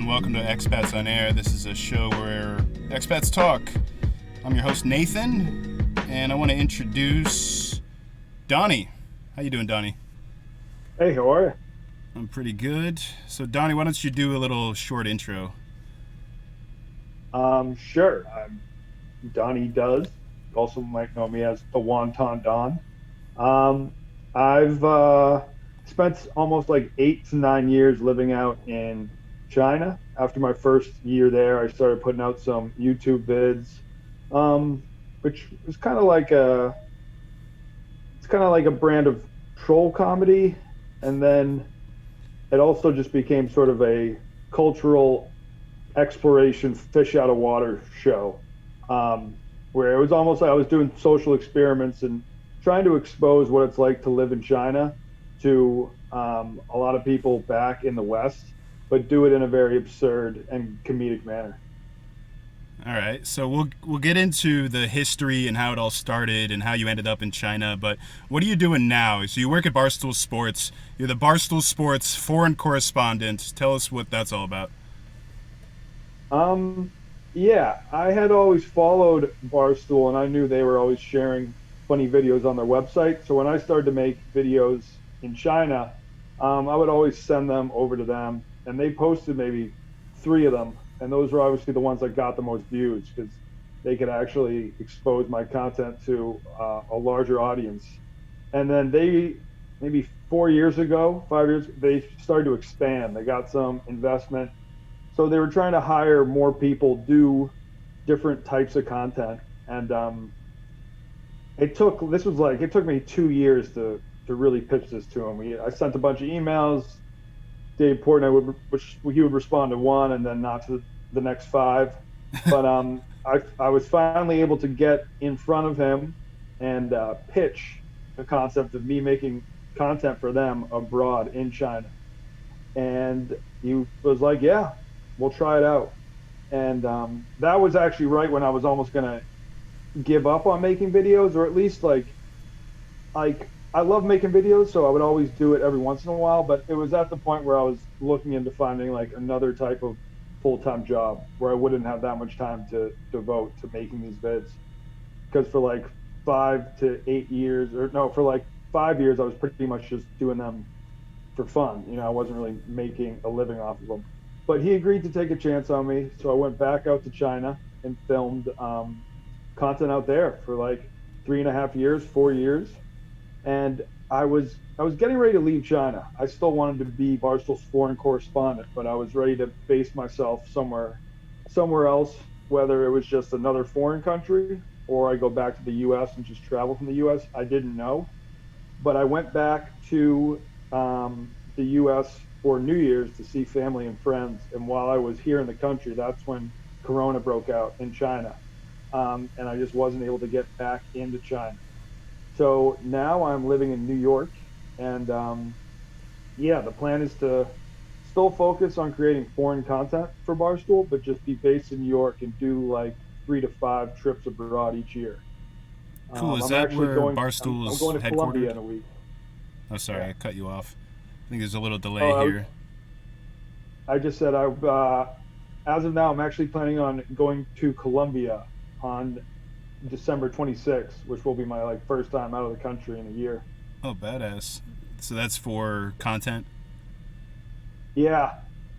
Welcome to Expats On Air. This is a show where expats talk. I'm your host, Nathan, and I want to introduce Donnie. How you doing, Donnie? Hey, how are you? I'm pretty good. So, Donnie, why don't you do a little short intro? Sure. I'm Donnie Does. You also might know me as the Wonton Don. I've spent almost like 8 to 9 years living out in China. After my first year there, I started putting out some YouTube vids, which was kind of like a brand of troll comedy, and then it also just became sort of a cultural exploration, fish out of water show, where it was almost like I was doing social experiments and trying to expose what it's like to live in China to a lot of people back in the West, but do it in a very absurd and comedic manner. All right, so we'll get into the history and how it all started and how you ended up in China, but what are you doing now? So you work at Barstool Sports. You're the Barstool Sports Foreign Correspondent. Tell us what that's all about. Yeah, I had always followed Barstool and I knew they were always sharing funny videos on their website. So when I started to make videos in China, I would always send them over to them, and they posted maybe 3 of them, and those were obviously the ones that got the most views because they could actually expose my content to a larger audience. And then they, maybe 4 years ago, 5 years, they started to expand. They got some investment, so they were trying to hire more people, do different types of content, and it took me 2 years to really pitch this to him. I sent a bunch of emails. Dave Portnoy he would respond to one and then not to the next 5. But I was finally able to get in front of him and pitch the concept of me making content for them abroad in China. And he was like, "Yeah, we'll try it out." And that was actually right when I was almost gonna give up on making videos, or at least like I love making videos, so I would always do it every once in a while, but it was at the point where I was looking into finding like another type of full-time job where I wouldn't have that much time to devote to making these vids. Because for like 5 to 8 years, or no, for like 5 years, I was pretty much just doing them for fun. I wasn't really making a living off of them. But he agreed to take a chance on me, so I went back out to China and filmed content out there for like 3.5 years, 4 years. And I was getting ready to leave China. I still wanted to be Barstool's foreign correspondent, but I was ready to base myself somewhere else, whether it was just another foreign country or I go back to the U.S. and just travel from the U.S. I didn't know, but I went back to the U.S. for New Year's to see family and friends. And while I was here in the country, that's when Corona broke out in China, and I just wasn't able to get back into China. So now I'm living in New York, and the plan is to still focus on creating foreign content for Barstool, but just be based in New York and do like 3 to 5 trips abroad each year. Cool. Is I'm that actually where going, Barstool's I'm going to headquartered? Colombia in a week. Oh, sorry, Yeah. I cut you off. I think there's a little delay here. I just said as of now, I'm actually planning on going to Colombia on December 26th, which will be my like first time out of the country in a year. Oh, badass. So that's for content? Yeah,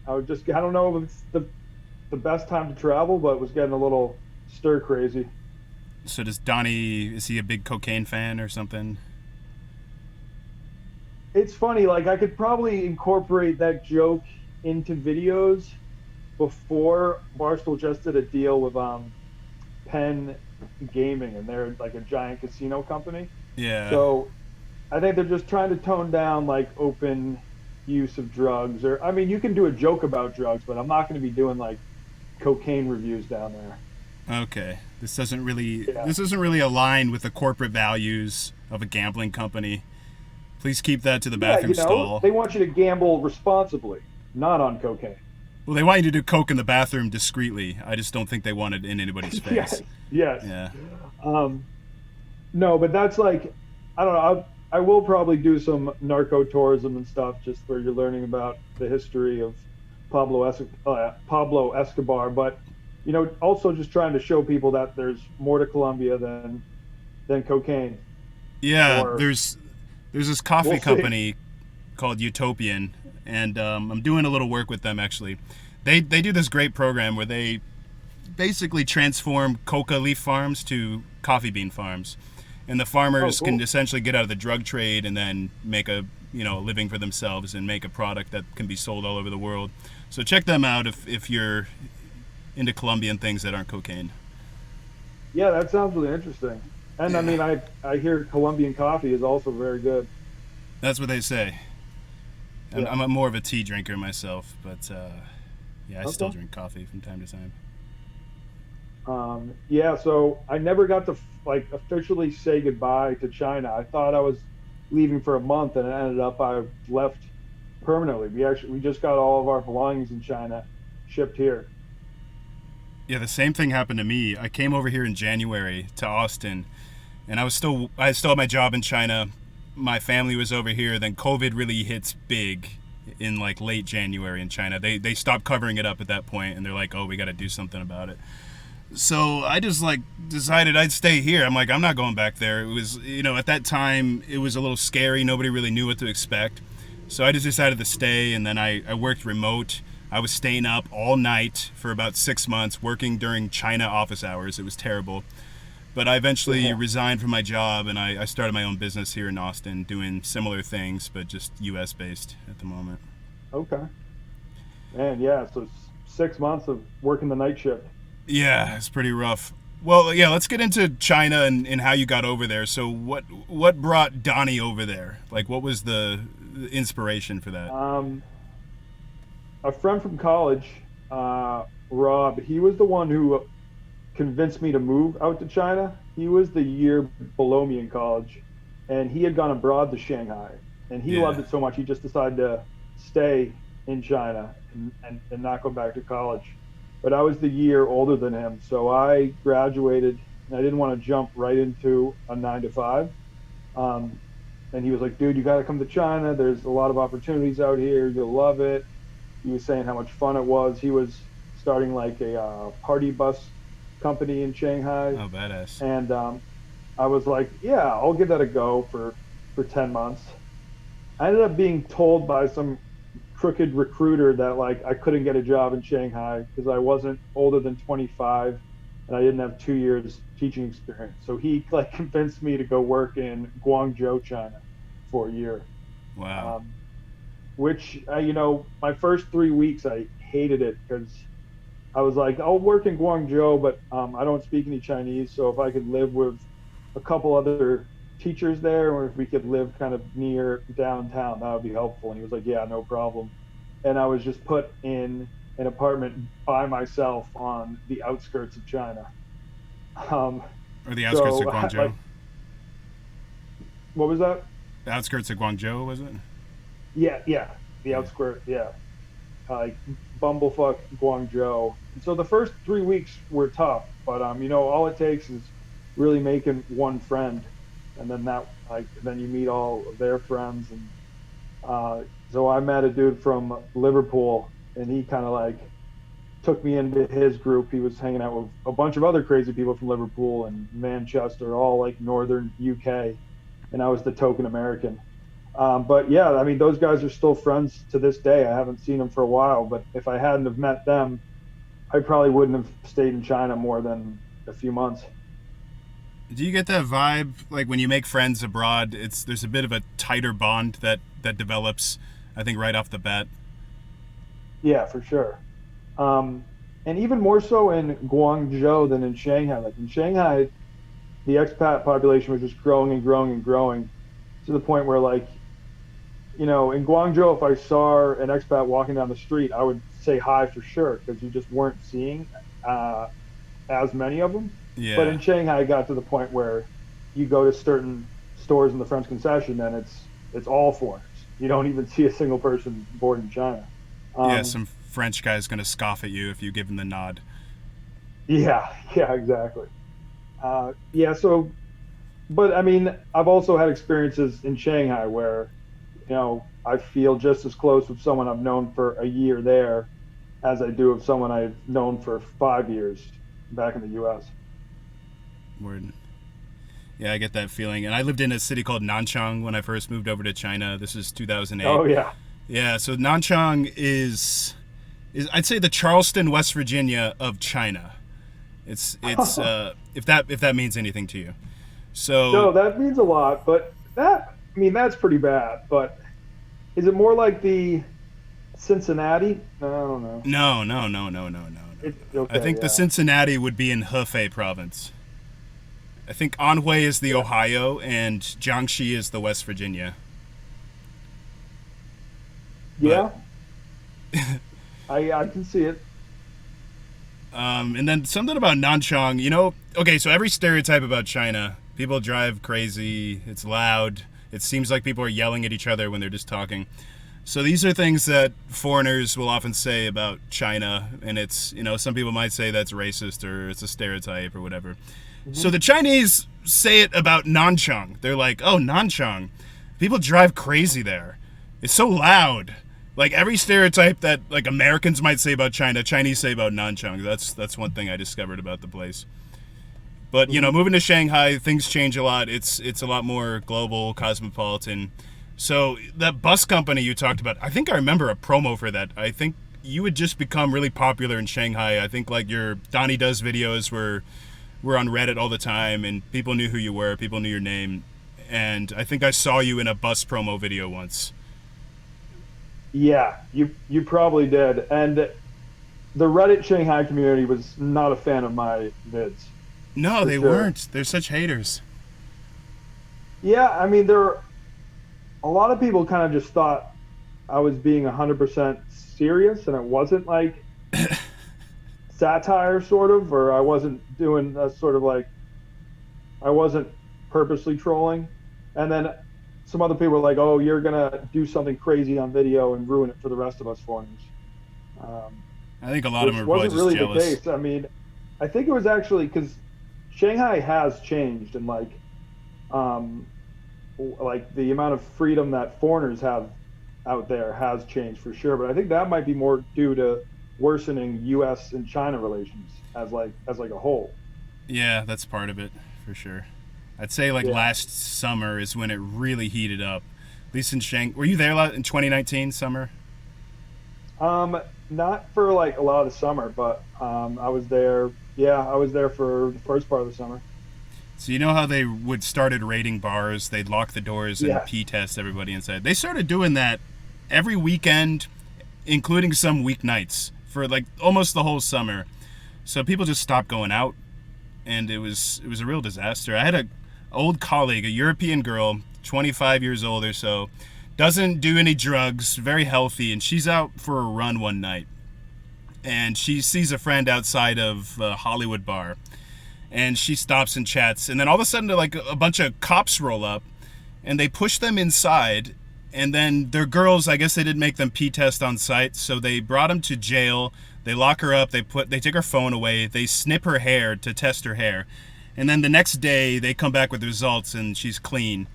I don't know if it's the best time to travel, but it was getting a little stir crazy. So is he a big cocaine fan or something? It's funny, like I could probably incorporate that joke into videos. Before, Barstool just did a deal with Penn Gaming, and they're like a giant casino company. Yeah. So I think they're just trying to tone down like open use of drugs. Or I mean, you can do a joke about drugs, but I'm not going to be doing like cocaine reviews down there. Okay, Yeah, this isn't really aligned with the corporate values of a gambling company. Please keep that to the yeah, bathroom stall. they want you to gamble responsibly, not on cocaine. Well, they want you to do coke in the bathroom discreetly. I just don't think they want it in anybody's Yes, face. yes. Yeah. Um, no, but that's like, I don't know. I will probably do some narco tourism and stuff, just where you're learning about the history of Pablo Escobar. But also just trying to show people that there's more to Colombia than cocaine. Yeah, Or there's this we'll coffee see. company called Utopian, and I'm doing a little work with them actually. They do this great program where they basically transform coca leaf farms to coffee bean farms, and the Oh, farmers can cool. essentially get out of the drug trade and then make a a living for themselves and make a product that can be sold all over the world. So check them out if you're into Colombian things that aren't cocaine. Yeah, that sounds really interesting. And I Yeah, mean, I hear Colombian coffee is also very good. that's what they say. Yeah. I'm a more of a tea drinker myself, but yeah, I still Okay. drink coffee from time to time. Yeah, so I never got to like officially say goodbye to China. I thought I was leaving for a month, and it ended up I left permanently. We just got all of our belongings in China shipped here. Yeah, the same thing happened to me. I came over here in January to Austin, and I still had my job in China. My family was over here. Then COVID really hits big in like late January in China. They stopped covering it up at that point, and they're like, oh, we got to do something about it. So I just like decided I'd stay here. I'm like, I'm not going back there. It was, at that time it was a little scary. Nobody really knew what to expect. So I just decided to stay, and then I worked remote. I was staying up all night for about 6 months, working during China office hours. It was terrible. But I eventually Yeah. resigned from my job, and I started my own business here in Austin, doing similar things, but just U.S. based at the moment. Okay. Man, yeah. So 6 months of working the night shift. Yeah, it's pretty rough. Well, yeah, let's get into China and how you got over there. So, what brought Donnie over there? Like, what was the inspiration for that? Um, a friend from college, Rob, he was the one who convinced me to move out to China. He was the year below me in college, and he had gone abroad to Shanghai, and he Yeah, loved it so much he just decided to stay in China and not go back to college. But I was the year older than him, so I graduated, and I didn't want to jump right into a 9 to 5. Um, and he was like, "Dude, you got to come to China. There's a lot of opportunities out here. You'll love it." He was saying how much fun it was. He was starting like a party bus company in Shanghai, oh, badass. and I was like, "Yeah, I'll give that a go for 10 months." I ended up being told by some crooked recruiter that like I couldn't get a job in Shanghai because I wasn't older than 25 and I didn't have 2 years teaching experience. So he like convinced me to go work in Guangzhou, China, for a year. Wow. Um, which my first 3 weeks I hated it because I was like, I'll work in Guangzhou, but I don't speak any Chinese. So if I could live with a couple other teachers there, or if we could live kind of near downtown, that would be helpful. And he was like, yeah, no problem. And I was just put in an apartment by myself on the outskirts of China. Um, Or the outskirts of so Guangzhou. like, what was that? The outskirts of Guangzhou, was it? Yeah, yeah, the Yeah. outskirts. Yeah, like bumblefuck Guangzhou. And so the first 3 weeks were tough, but all it takes is really making one friend, and then then you meet all of their friends, and so I met a dude from Liverpool, and he kind of like took me into his group. He was hanging out with a bunch of other crazy people from Liverpool and Manchester, all like northern UK, and I was the token American. But yeah, I mean, those guys are still friends to this day. I haven't seen them for a while, but if I hadn't have met them, I probably wouldn't have stayed in China more than a few months. Do you get that vibe like when you make friends abroad? There's a bit of a tighter bond that develops, I think, right off the bat. Yeah, for sure. Um, and even more so in Guangzhou than in Shanghai. Like in Shanghai, the expat population was just growing and growing and growing to the point where like in Guangzhou, if I saw an expat walking down the street, I would say hi for sure because you just weren't seeing uh, as many of them. But Yeah. in Shanghai, I got to the point where you go to certain stores in the French concession and it's all foreigners. You don't even see a single person born in China. Yeah, Um, some French guy's gonna scoff at you if you give him the nod. yeah, yeah, exactly. Yeah, so, but I mean, I've also had experiences in Shanghai where, I feel just as close with someone I've known for a year there as I do of someone I've known for 5 years back in the US. Word. Yeah, I get that feeling. And I lived in a city called Nanchang when I first moved over to China. This is 2008. Oh yeah. Yeah, so Nanchang is I'd say the Charleston, West Virginia of China. It's if that means anything to you. So No, that means a lot, but I mean, that's pretty bad. But is it more like the Cincinnati? No, I don't know. no, no, no, no, no, no, no. It's I okay, think the yeah. Cincinnati would be in Hefei province. I think Anhui is the Yeah. Ohio and Jiangxi is the West Virginia. But Yeah, I can see it. and then something about Nanchang, okay, so every stereotype about China, people drive crazy, it's loud, it seems like people are yelling at each other when they're just talking. So these are things that foreigners will often say about China, and it's, some people might say that's racist or it's a stereotype or whatever. So Hmm. the Chinese say it about Nanchang. They're like, oh, Nanchang, people drive crazy there. It's so loud. Like every stereotype that like Americans might say about China, Chinese say about Nanchang. That's one thing I discovered about the place. But Hmm. moving to Shanghai, things change a lot. It's a lot more global, cosmopolitan. So that bus company you talked about, I think I remember a promo for that. I think you had just become really popular in Shanghai. I think like your Donnie does videos were on Reddit all the time, and people knew who you were, people knew your name, and I think I saw you in a bus promo video once. Yeah, you probably did. And the Reddit Shanghai community was not a fan of my vids No, for they sure. weren't. They're such haters. Yeah, I mean, a lot of people kind of just thought I was being 100% serious, and it wasn't like satire, sort of, or I wasn't doing a sort of like I wasn't purposely trolling. And then some other people were like, "Oh, you're gonna do something crazy on video and ruin it for the rest of us foreigners," um, I think a lot of them which are probably wasn't just really the jealous. case. I mean, I think it was actually because Shanghai has changed, and um, like the amount of freedom that foreigners have out there has changed for sure. But I think that might be more due to worsening U.S. and China relations as like a whole. Yeah, that's part of it, for sure. I'd say like Yeah. last summer is when it really heated up. At least in Shanghai. Were you there in 2019 summer? Um, Not for like a lot of the summer, but I was there. Yeah, I was there for the first part of the summer. So you know how they would started raiding bars? They'd lock the doors and Yes. pee test everybody inside. They started doing that every weekend, including some weeknights, for like almost the whole summer. So people just stopped going out, and it was a real disaster. I had a old colleague, a European girl, 25 years old or so, doesn't do any drugs, very healthy, and she's out for a run one night, and she sees a friend outside of a Hollywood bar, and she stops and chats, and then all of a sudden, like a bunch of cops roll up, and they push them inside, and then their girls, I guess they didn't make them pee test on site, so they brought them to jail. They lock her up. They take her phone away. They snip her hair to test her hair, and then the next day they come back with results, and she's clean,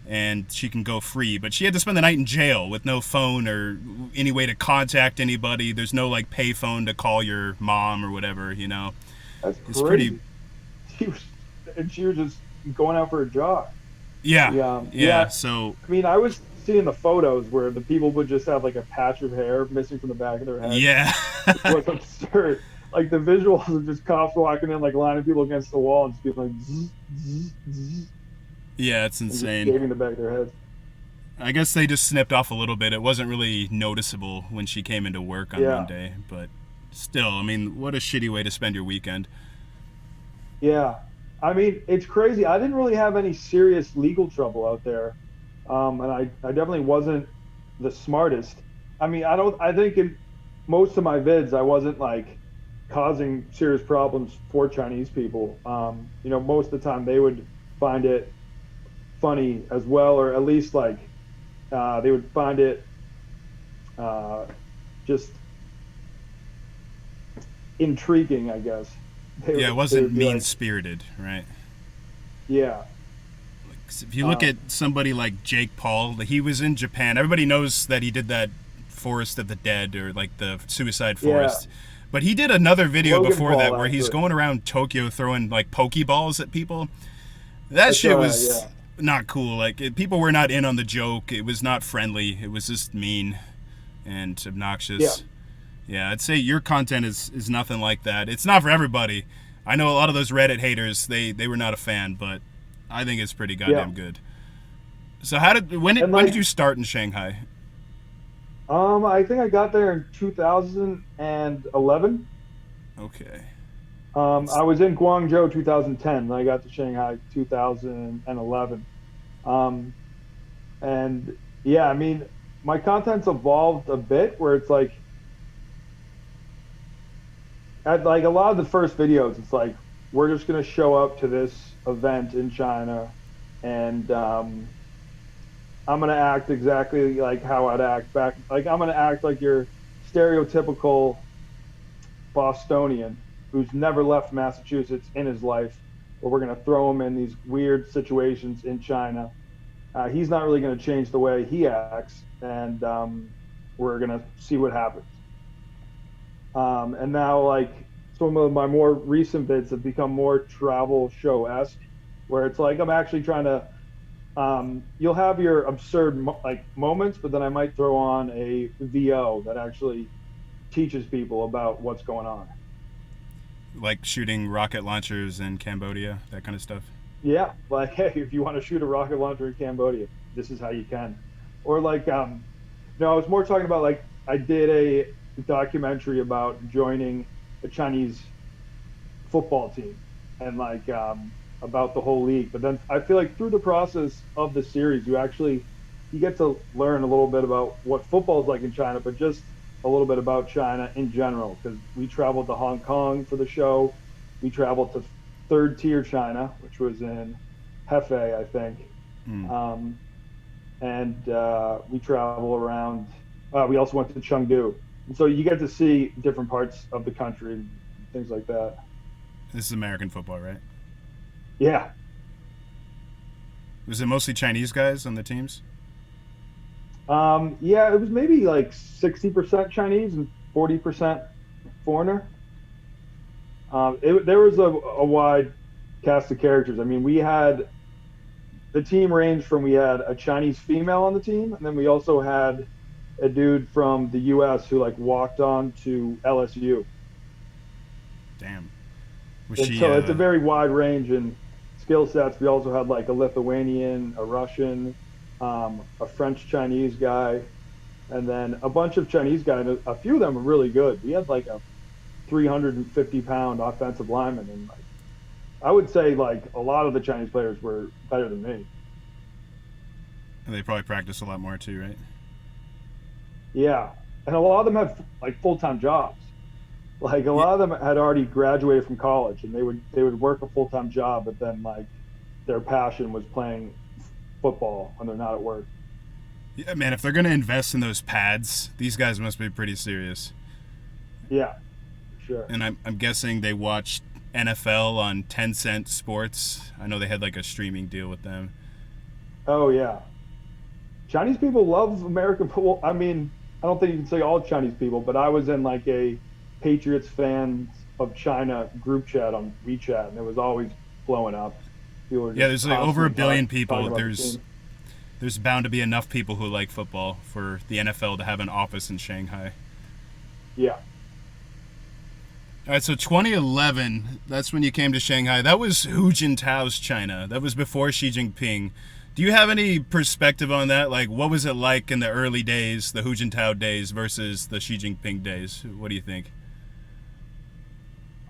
and she can go free. But she had to spend the night in jail with no phone or any way to contact anybody. There's no like pay phone to call your mom or whatever. That's It's pretty. crazy. She was, and she was just going out for a jog. Yeah, Yeah. yeah. So I mean, I was seeing the photos where the people would just have like a patch of hair missing from the back of their head. yeah, It was absurd. Like the visuals of just cops walking in, like lining people against the wall and just being like, zzz, zzz, zzz, yeah. It's and just insane. shaving the back of their heads. I guess they just snipped off a little bit. It wasn't really noticeable when she came into work on Yeah. Monday, but still, I mean, what a shitty way to spend your weekend. Yeah. I mean, it's crazy. I didn't really have any serious legal trouble out there. And I definitely wasn't the smartest. I mean, I think in most of my vids, I wasn't like causing serious problems for Chinese people. Most of the time they would find it funny as well, or at least like they would find it uh, just intriguing, I guess. Yeah, it They wasn't would be mean like, spirited, right? yeah, 'Cause if you look at um, somebody like Jake Paul, he was in Japan. Everybody knows that he did that Forest of the Dead, or like the Suicide yeah. Forest. But he did another video Logan before that Paul where he's actually. going around Tokyo throwing like Pokeballs at people. That I shit saw that. was Yeah, not cool. Like people were not in on the joke. It was not friendly. It was just mean and yeah, obnoxious. Yeah, I'd say your content is nothing like that. It's not for everybody. I know a lot of those Reddit haters. They were not a fan, but I think it's pretty yeah. goddamn good. So how did when And did when did like, you start in Shanghai? I think I got there in 2011. Okay. I was in Guangzhou 2010, and I got to Shanghai 2011. Um, and yeah, I mean, my content's evolved a bit where it's like at like a lot of the first videos, it's like we're just gonna show up to this event in China, and I'm gonna act exactly like how I'd act back. Like I'm gonna act like your stereotypical Bostonian who's never left Massachusetts in his life, but we're going to throw him in these weird situations in China. He's not really going to change the way he acts, and we're going to see what happens. And now, like some of my more recent vids have become more travel show esque, where it's like I'm actually trying to. You'll have your absurd like moments, but then I might throw on a VO that actually teaches people about what's going on. Like shooting rocket launchers in Cambodia, that kind of stuff. Yeah, like hey, if you want to shoot a rocket launcher in Cambodia, this is how you can. Or like no, I was more talking about like I did a documentary about joining a Chinese football team and like about the whole league. But then I feel like through the process of the series, you get to learn a little bit about what football is like in China, but just a little bit about China in general. Because we traveled to Hong Kong for the show, we traveled to third tier China, which was in Hefei, I think, Mm. um, and we travel around. We also went to Chengdu, and so you get to see different parts of the country and things like that. This is American football, right? Yeah, Was it mostly Chinese guys on the teams? yeah, it was maybe like 60% Chinese and 40% foreigner. There was a wide cast of characters. I mean, we had the team ranged from we had a Chinese female on the team, and then we also had a dude from the U.S. who like walked on to LSU. Damn. Was And she? so it's a very wide range in skill sets. We also had like a Lithuanian, a Russian, a French Chinese guy, and then a bunch of Chinese guys. A few of them were really good. We had like a 350-pound offensive lineman, and like I would say like a lot of the Chinese players were better than me. They probably practice a lot more too, right? Yeah, and a lot of them had like full-time jobs. Like a Yeah. lot of them had already graduated from college, and they would work a full-time job, but then like their passion was playing football when they're not at work. Yeah, man. If they're gonna invest in those pads, these guys must be pretty serious. Yeah, for sure. And I'm guessing they watched NFL on 10 Cent Sports. I know they had like a streaming deal with them. Oh yeah, Chinese people love American football. I mean, I don't think you can say all Chinese people, but I was in like a Patriots fans of China group chat on WeChat, and it was always blowing up. People were Yeah, just there's like over a constantly billion talking people. about the There's team. there's bound to be enough people who like football for the NFL to have an office in Shanghai. Yeah. All right, so 2011, that's when you came to Shanghai. That was Hu Jintao's China. That was before Xi Jinping. Do you have any perspective on that? Like, what was it like in the early days, the Hu Jintao days versus the Xi Jinping days? What do you think?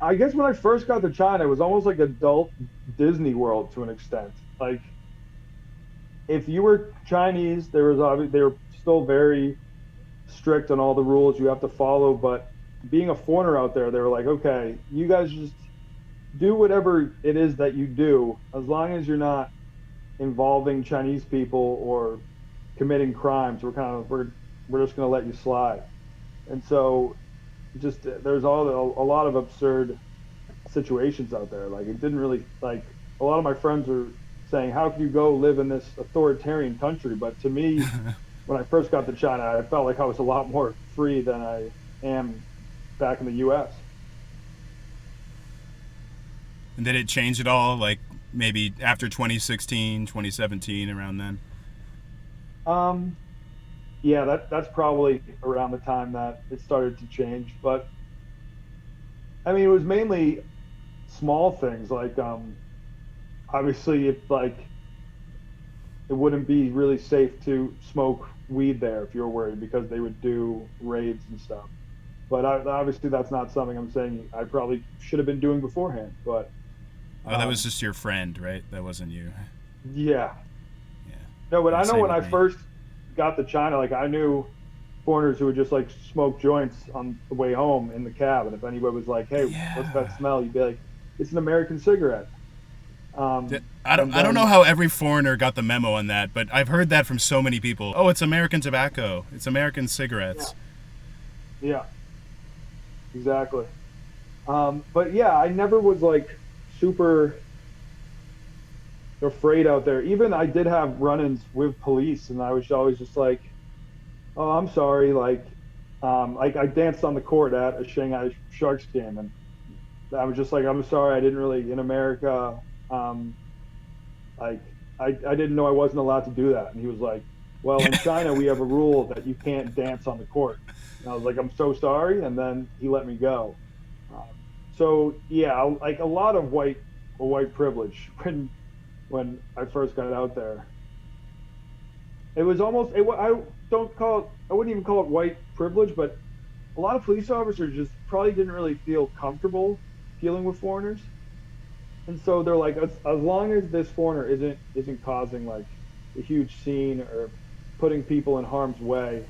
I guess when I first got to China, it was almost like adult Disney World to an extent. Like if you were Chinese, they were still very strict on all the rules you have to follow. But being a foreigner out there, they were like, okay, you guys just do whatever it is that you do, as long as you're not involving Chinese people or committing crimes. We're just going to let you slide. And so, just there's a lot of absurd situations out there. Like, it didn't really, like, a lot of my friends are saying, how can you go live in this authoritarian country? But to me, when I first got to China, I felt like I was a lot more free than I am back in the U.S. And did it change at all, like maybe after 2016, 2017, around then? Yeah, that's probably around the time that it started to change. But I mean, it was mainly small things like obviously if like it wouldn't be really safe to smoke weed there if you were worried because they would do raids and stuff. But obviously that's not something I'm saying I probably should have been doing beforehand. But Oh, that was just your friend, right? That wasn't you. yeah, Yeah. no, but Yeah, I know same when I with me. first got to China, like I knew foreigners who would just like smoke joints on the way home in the cab, and if anybody was like, "Hey, what's Yeah. that smell?" You'd be like, "It's an American cigarette." And I don't know then how every foreigner got the memo on that, but I've heard that from so many people. Oh, it's American tobacco. It's American yeah, cigarettes. yeah, exactly. But yeah, I never was like super afraid out there. Even I did have run-ins with police, and I was always just like, "Oh, I'm sorry." Like I danced on the court at a Shanghai Sharks game, and I was just like, "I'm sorry, I didn't really in America." Um, like I didn't know I wasn't allowed to do that. And he was like, well, in China we have a rule that you can't dance on the court. And I was like, I'm so sorry. And then he let me go. So yeah, like a lot of white privilege when I first got out there. It was almost I don't call it, I wouldn't even call it white privilege, but a lot of police officers just probably didn't really feel comfortable dealing with foreigners. And so they're like, as long as this foreigner isn't causing like a huge scene or putting people in harm's way,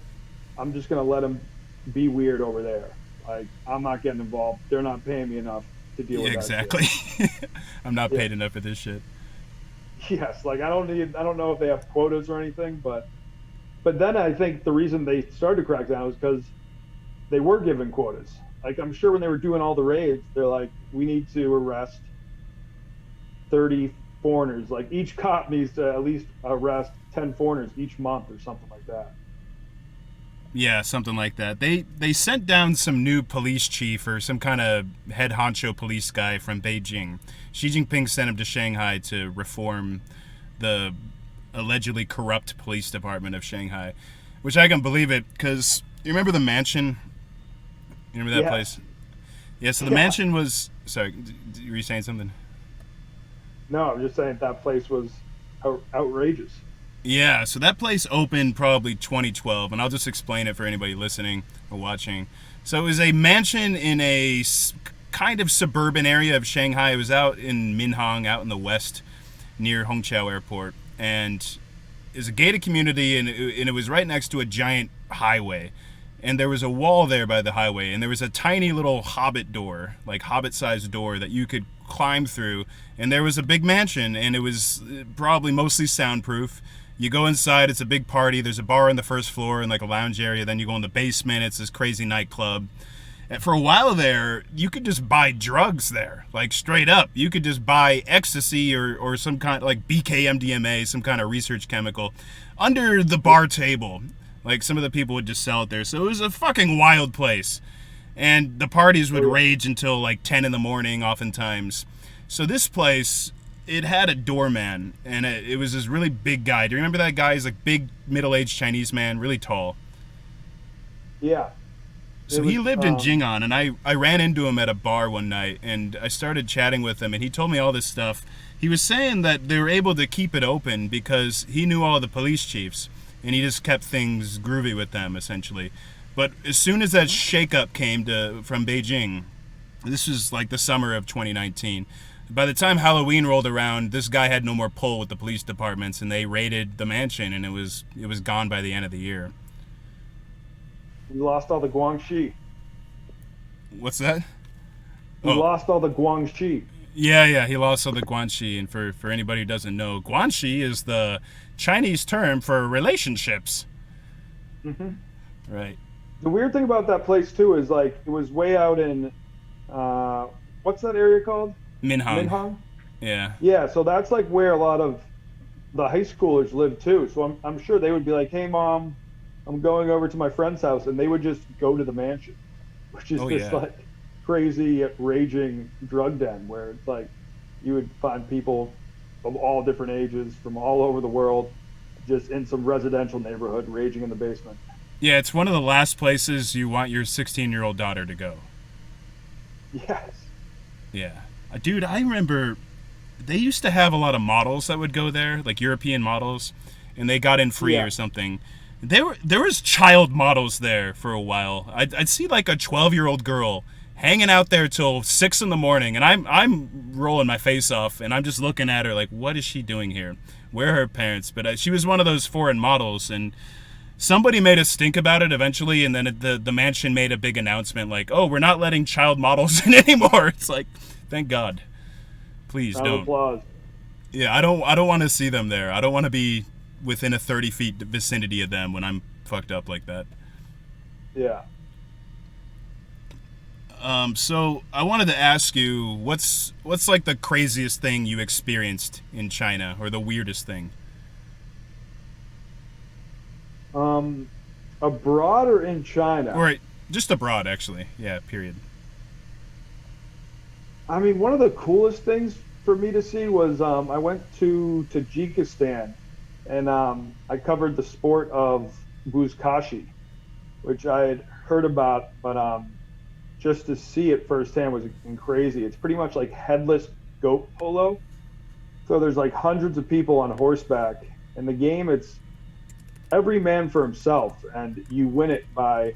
I'm just gonna let him be weird over there. Like I'm not getting involved. They're not paying me enough to deal Yeah, with that shit. exactly. I'm not Yeah. paid enough for this shit. Yes. Like I don't know if they have quotas or anything, but then I think the reason they started to crack down was because they were given quotas. Like I'm sure when they were doing all the raids, they're like, we need to arrest 30 foreigners. Like each cop needs to at least arrest 10 foreigners each month or something like that. Yeah, something like that. They sent down some new police chief or some kind of head honcho police guy from Beijing. Xi Jinping sent him to Shanghai to reform the allegedly corrupt police department of Shanghai, which I can believe it because you remember the mansion. You remember that Yes. place? Yeah. So the Yeah. mansion was. Sorry, were you saying something? No, I'm just saying that place was outrageous. Yeah, so that place opened probably 2012, and I'll just explain it for anybody listening or watching. So it was a mansion in a kind of suburban area of Shanghai. It was out in Minhang, out in the west, near Hongqiao Airport, and it's a gated community, and it was right next to a giant highway. And there was a wall there by the highway, and there was a tiny little hobbit door, like hobbit-sized door that you could climb through. And there was a big mansion, and it was probably mostly soundproof. You go inside, it's a big party. There's a bar on the first floor and like a lounge area. Then you go in the basement, it's this crazy nightclub. And for a while there, you could just buy drugs there, like straight up. You could just buy ecstasy or some kind like BKMDMA, some kind of research chemical, under the bar table. Like some of the people would just sell it there. So it was a fucking wild place. And the parties would Oh, yeah. rage until like 10 in the morning oftentimes. So this place, it had a doorman, and it was this really big guy. Do you remember that guy? He's like big middle-aged Chinese man, really tall. Yeah. So It he was lived in Jing'an, and I ran into him at a bar one night, and I started chatting with him, and he told me all this stuff. He was saying that they were able to keep it open because he knew all the police chiefs, and he just kept things groovy with them, essentially. But as soon as that shakeup came from Beijing, this was like the summer of 2019, By the time Halloween rolled around, this guy had no more pull with the police departments, and they raided the mansion, and it was gone by the end of the year. He lost all the guangxi. What's that? He lost all the guangxi. Yeah, he lost all the guanxi, and for anybody who doesn't know, guanxi is the Chinese term for relationships. Mm-hmm. Right. The weird thing about that place too is like it was way out in what's that area called? Minhang. Yeah. Yeah, so that's like where a lot of the high schoolers live too. So I'm sure they would be like, "Hey mom, I'm going over to my friend's house," and they would just go to the mansion, which is like crazy raging drug den where it's like you would find people of all different ages from all over the world just in some residential neighborhood raging in the basement. Yeah, it's one of the last places you want your 16-year-old daughter to go. Yes. Yeah. Dude, I remember they used to have a lot of models that would go there, like European models, and they got in free or something. There was child models there for a while. I'd see like a 12-year-old girl hanging out there till 6 a.m, and I'm rolling my face off, and I'm just looking at her like, what is she doing here? Where are her parents? But she was one of those foreign models, and somebody made a stink about it eventually, and then the mansion made a big announcement like, oh, we're not letting child models in anymore. It's like, thank God. Please don't. Applause. Yeah, I don't want to see them there. I don't want to be within a 30 feet vicinity of them when I'm fucked up like that. Yeah. So I wanted to ask you, what's like the craziest thing you experienced in China, or the weirdest thing? Abroad or in China? Or just abroad, actually. Yeah, period. I mean, one of the coolest things for me to see was I went to Tajikistan, and I covered the sport of Buzkashi, which I had heard about, but just to see it firsthand was crazy. It's pretty much like headless goat polo. So there's like hundreds of people on horseback. In the game, it's every man for himself, and you win it by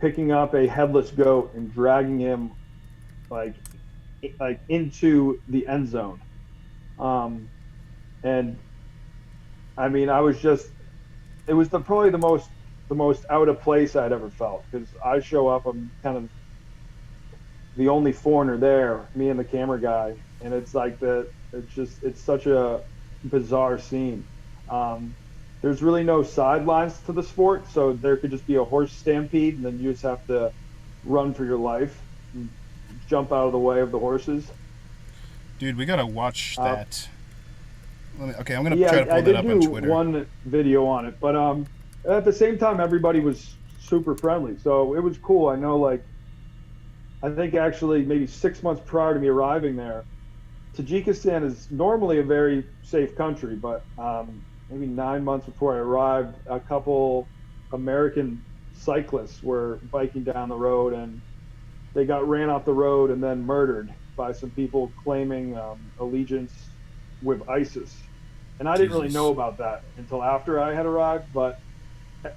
picking up a headless goat and dragging him like into the end zone. And I mean, it was probably the most out of place I'd ever felt, because I show up, I'm kind of the only foreigner there, me and the camera guy, and it's like it's such a bizarre scene. There's really no sidelines to the sport, so there could just be a horse stampede, and then you just have to run for your life, and jump out of the way of the horses. Dude, we gotta watch that. I'm gonna try to pull that up on Twitter. I did do one video on it, but at the same time, everybody was super friendly, so it was cool. I know, like, I think actually maybe 6 months prior to me arriving there, Tajikistan is normally a very safe country, but maybe 9 months before I arrived, a couple American cyclists were biking down the road, and they got ran off the road and then murdered by some people claiming allegiance with ISIS. And I didn't really know about that until after I had arrived, but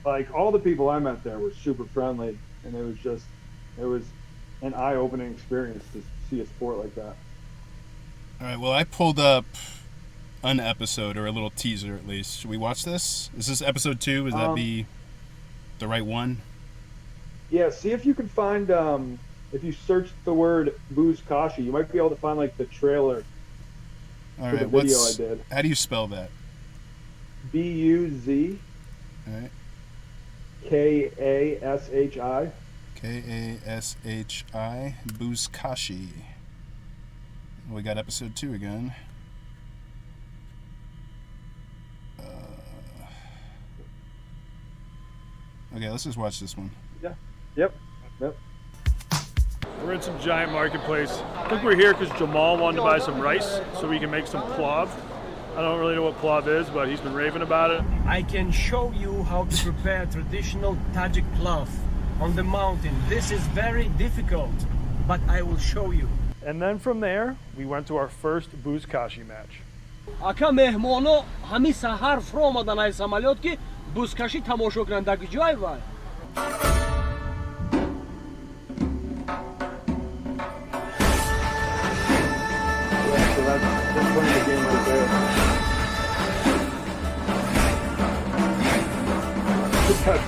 like all the people I met there were super friendly, and it was an eye-opening experience to see a sport like that. All right, well, I pulled up an episode, or a little teaser at least. Should we watch this? Is this episode 2? Would that be the right one? Yeah, see if you can find, if you search the word Buzkashi, you might be able to find like the trailer for the video I did. How do you spell that? B-U-Z. All right. K-A-S-H-I. K-A-S-H-I. Buzkashi. We got episode 2 again. Okay, let's just watch this one. Yeah. Yep. We're in some giant marketplace. I think we're here because Jamal wanted to buy some rice so we can make some plov. I don't really know what plov is, but he's been raving about it. I can show you how to prepare traditional Tajik plov on the mountain. This is very difficult, but I will show you. And then from there, we went to our first Buzkashi match. Ака меҳмоно ҳами саҳар фро омадан аз самолёт ки Buzkashi тамошо кунанд дар ҷой вай.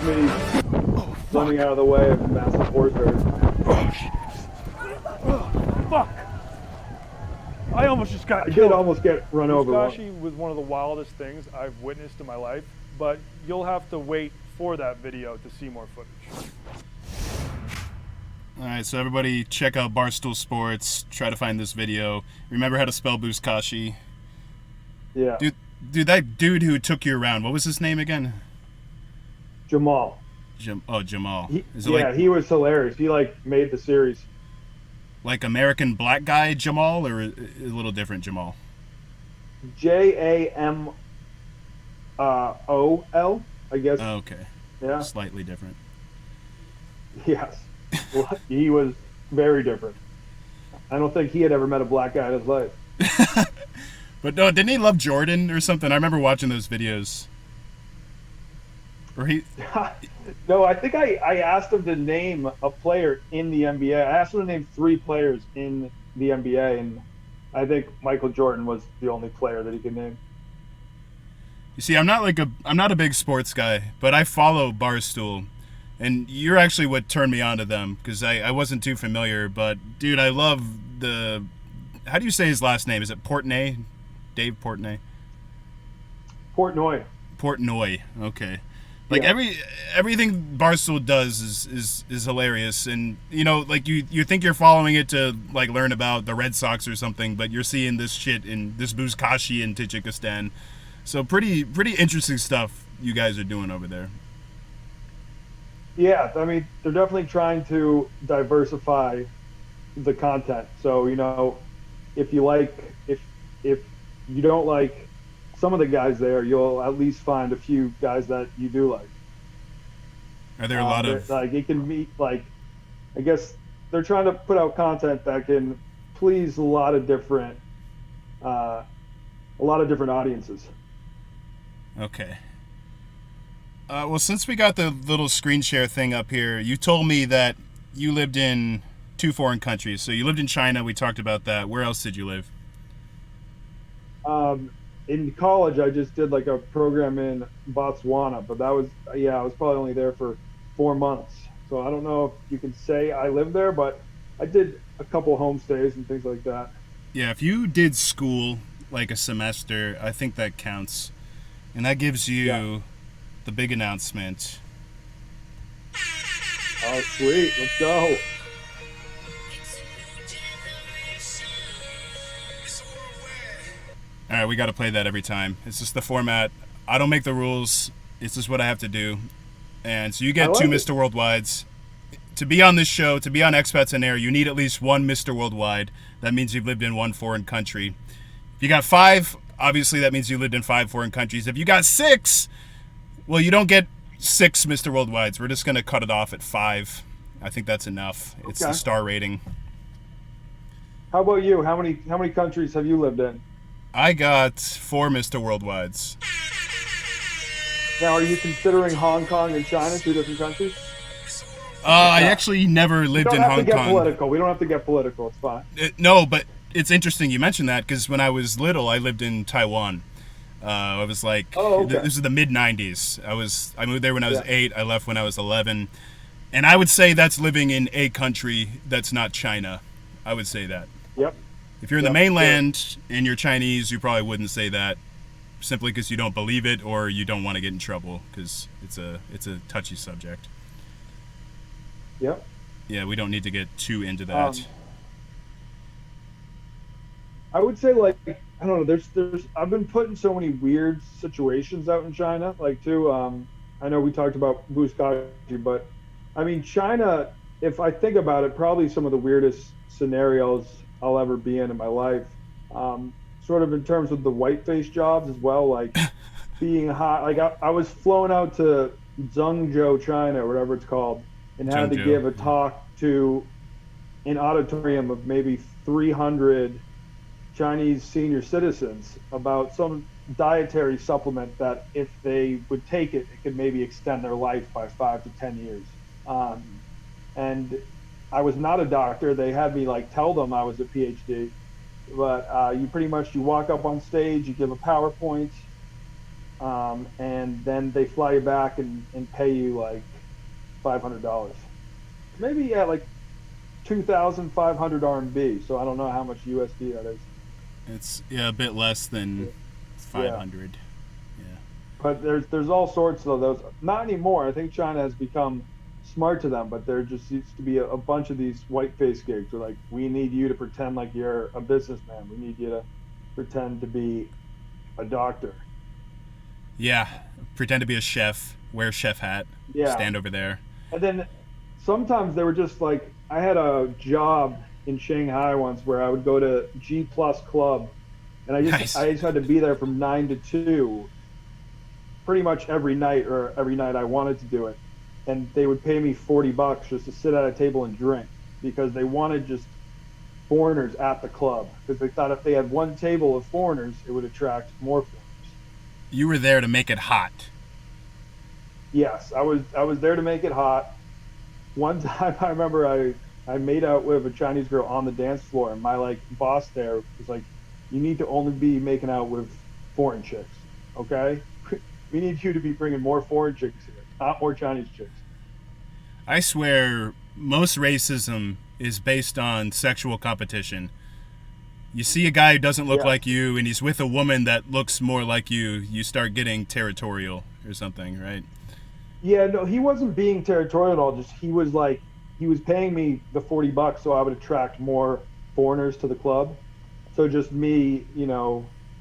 me running out of the way of a massive horse herd. Fuck! I almost just got I killed. did almost get run over once. Buzkashi was one of the wildest things I've witnessed in my life, but you'll have to wait for that video to see more footage. All right, so everybody check out Barstool Sports. Try to find this video. Remember how to spell Buzkashi. Yeah. Dude, that dude who took you around, what was his name again? Jamal. Jamal. He was hilarious. He made the series. Like American black guy Jamal, or a little different Jamal? JAMOL, I guess. Oh, okay. Yeah. Slightly different. Yes. Well, he was very different. I don't think he had ever met a black guy in his life. But no, didn't he love Jordan or something? I remember watching those videos. Or he... No, I think I asked him to name a player in the NBA. I asked him to name 3 players in the NBA, and I think Michael Jordan was the only player that he could name. You see, I'm not a big sports guy, but I follow Barstool, and you're actually what turned me on to them, because I wasn't too familiar. But dude, I love the... How do you say his last name? Is it Portnoy? Dave Portnoy? Portnoy. Okay. Like everything Barstool does is hilarious, and you think you're following it to learn about the Red Sox or something, but you're seeing this shit in this Buzkashi in Tajikistan. So pretty interesting stuff you guys are doing over there. Yeah, I mean, they're definitely trying to diversify the content. So, if you don't like some of the guys there, you'll at least find a few guys that you do like. Are there a lot of... it can meet, I guess they're trying to put out content that can please a lot of different audiences. Okay. Well, since we got the little screen share thing up here, you told me that you lived in 2 foreign countries. So you lived in China. We talked about that. Where else did you live? In college, I just did a program in Botswana, but I was probably only there for 4 months. So I don't know if you can say I lived there, but I did a couple homestays and things like that. Yeah, if you did school like a semester, I think that counts. And that gives you the big announcement. Oh, sweet. Let's go. All right, we got to play that every time. It's just the format. I don't make the rules. It's just what I have to do. And so you get 2 Mr. Worldwides. To be on this show, to be on Expats On Air, you need at least 1 Mr. Worldwide. That means you've lived in 1 foreign country. If you got 5, obviously that means you lived in 5 foreign countries. If you got 6, well, you don't get 6 Mr. Worldwides. We're just going to cut it off at 5. I think that's enough. It's the star rating. How about you? How many countries have you lived in? I got 4 Mr. Worldwides. Now, are you considering Hong Kong and China 2 different countries? I actually never lived in Hong Kong. We don't have to get political. We don't have to get political. It's fine. No, but it's interesting you mentioned that, because when I was little, I lived in Taiwan. I was this is the mid-90s. I moved there when I was 8. I left when I was 11. And I would say that's living in a country that's not China. I would say that. Yep. If you're in the mainland and you're Chinese, you probably wouldn't say that, simply because you don't believe it or you don't want to get in trouble, because it's a touchy subject. Yep. Yeah, we don't need to get too into that. I would say I don't know. There's I've been put in so many weird situations out in China. I know we talked about Buzkashi, but I mean China. If I think about it, probably some of the weirdest scenarios I'll ever be in my life. Sort of in terms of the whiteface jobs as well, being hot. I was flown out to Zhengzhou, China, or whatever it's called, and had to give a talk to an auditorium of maybe 300 Chinese senior citizens about some dietary supplement that if they would take it, it could maybe extend their life by 5 to 10 years. And I was not a doctor. They had me tell them I was a PhD, but you walk up on stage, you give a PowerPoint, and then they fly you back and pay you like $500, maybe like 2,500 RMB. So I don't know how much USD that is. It's a bit less than Yeah. 500. Yeah. But there's all sorts of those. Not anymore. I think China has become smart to them, but there just used to be a bunch of these white face gigs where like, we need you to pretend like you're a businessman. We need you to pretend to be a doctor. Yeah. Pretend to be a chef. Wear a chef hat. Yeah. Stand over there. And then sometimes they were just like, I had a job in Shanghai once where I would go to G Plus Club, and Nice. I just had to be there from 9 to 2, pretty much every night, or every night I wanted to do it. And they would pay me $40 just to sit at a table and drink, because they wanted just foreigners at the club, because they thought if they had one table of foreigners, it would attract more foreigners. You were there to make it hot. Yes, I was there to make it hot. One time I remember I made out with a Chinese girl on the dance floor, and my like boss there was like, "You need to only be making out with foreign chicks, okay? We need you to be bringing more foreign chicks here, not more Chinese chicks." I swear, most racism is based on sexual competition. You see a guy who doesn't look Yeah. like you, and he's with a woman that looks more like you start getting territorial or something, right? Yeah, no, he wasn't being territorial at all. Just he was paying me the $40 so I would attract more foreigners to the club. So just me,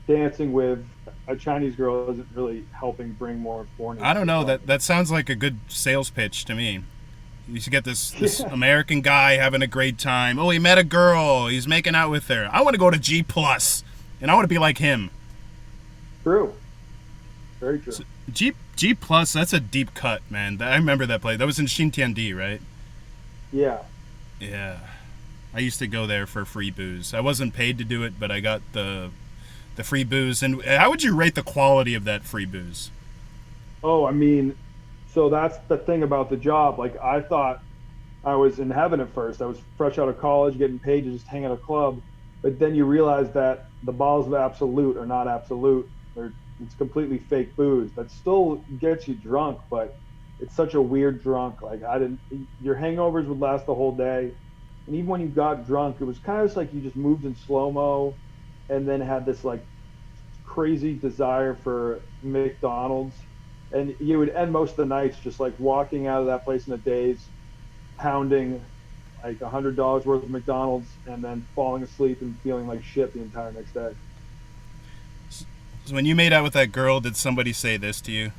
dancing with a Chinese girl isn't really helping bring more foreigners. I don't to the know. club. That sounds like a good sales pitch to me. You should get this American guy having a great time. Oh, he met a girl. He's making out with her. I want to go to G Plus, and I want to be like him. True. Very true. G Plus. That's a deep cut, man. I remember that place. That was in Xintiandi, right? Yeah. Yeah. I used to go there for free booze. I wasn't paid to do it, but I got the free booze. And how would you rate the quality of that free booze? Oh, I mean, so that's the thing about the job. Like, I thought I was in heaven at first. I was fresh out of college, getting paid to just hang at a club. But then you realize that the bottles of Absolute are not Absolute. It's completely fake booze that still gets you drunk, but it's such a weird drunk. Like, your hangovers would last the whole day. And even when you got drunk, it was kind of just like you just moved in slow-mo, and then had this like crazy desire for McDonald's. And you would end most of the nights just like walking out of that place in a daze, pounding like $100 worth of McDonald's, and then falling asleep and feeling like shit the entire next day. So when you made out with that girl, did somebody say this to you?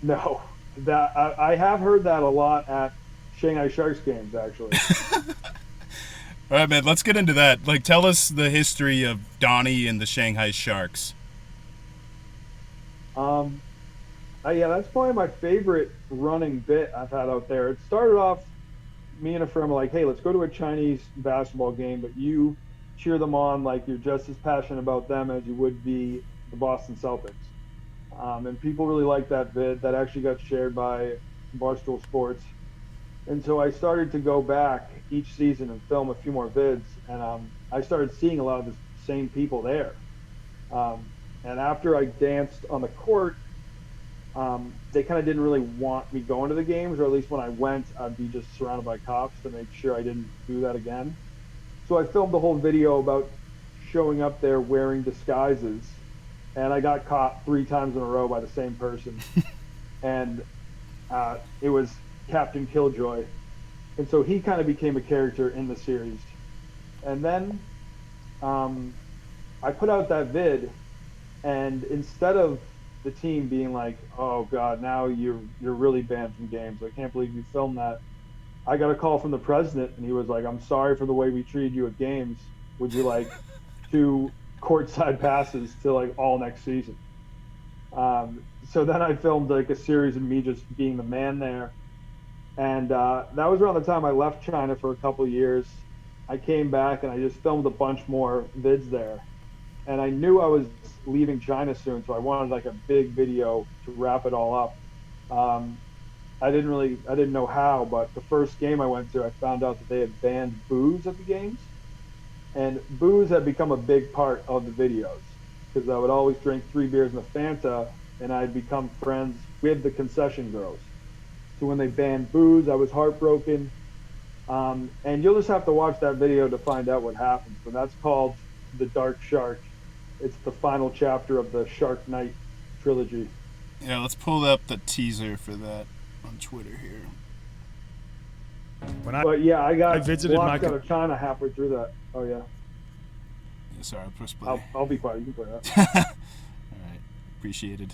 No, that I have heard that a lot at Shanghai Sharks games, actually. All right, man, let's get into that. Like, tell us the history of Donnie and the Shanghai Sharks. Yeah, that's probably my favorite running bit I've had out there. It started off, me and a friend were like, "Hey, let's go to a Chinese basketball game, but you cheer them on like you're just as passionate about them as you would be the Boston Celtics." And people really liked that vid. That actually got shared by Barstool Sports. And so I started to go back each season and film a few more vids, and I started seeing a lot of the same people there. And after I danced on the court, they kind of didn't really want me going to the games, or at least when I went, I'd be just surrounded by cops to make sure I didn't do that again. So I filmed a whole video about showing up there wearing disguises, and I got caught 3 times in a row by the same person. And it was Captain Killjoy. And so he kind of became a character in the series. And then I put out that vid, and instead of the team being like, "Oh God, now you're really banned from games. I can't believe you filmed that," I got a call from the president, and he was like, "I'm sorry for the way we treated you at games. Would you like 2 courtside passes to like all next season?" So then I filmed like a series of me just being the man there. And that was around the time I left China for a couple years. I came back and I just filmed a bunch more vids there. And I knew I was leaving China soon, so I wanted like a big video to wrap it all up. I didn't know how, but the first game I went to, I found out that they had banned booze at the games. And booze had become a big part of the videos because I would always drink 3 beers and a Fanta, and I'd become friends with the concession girls. So when they banned booze, I was heartbroken. And you'll just have to watch that video to find out what happens. But that's called The Dark Shark. It's the final chapter of the Shark Night trilogy. Yeah, let's pull up the teaser for that on Twitter here. But yeah, I visited locked out of China halfway through that. Oh yeah. Yeah, sorry, I'll press play. I'll be quiet. You can play that. All right, appreciated.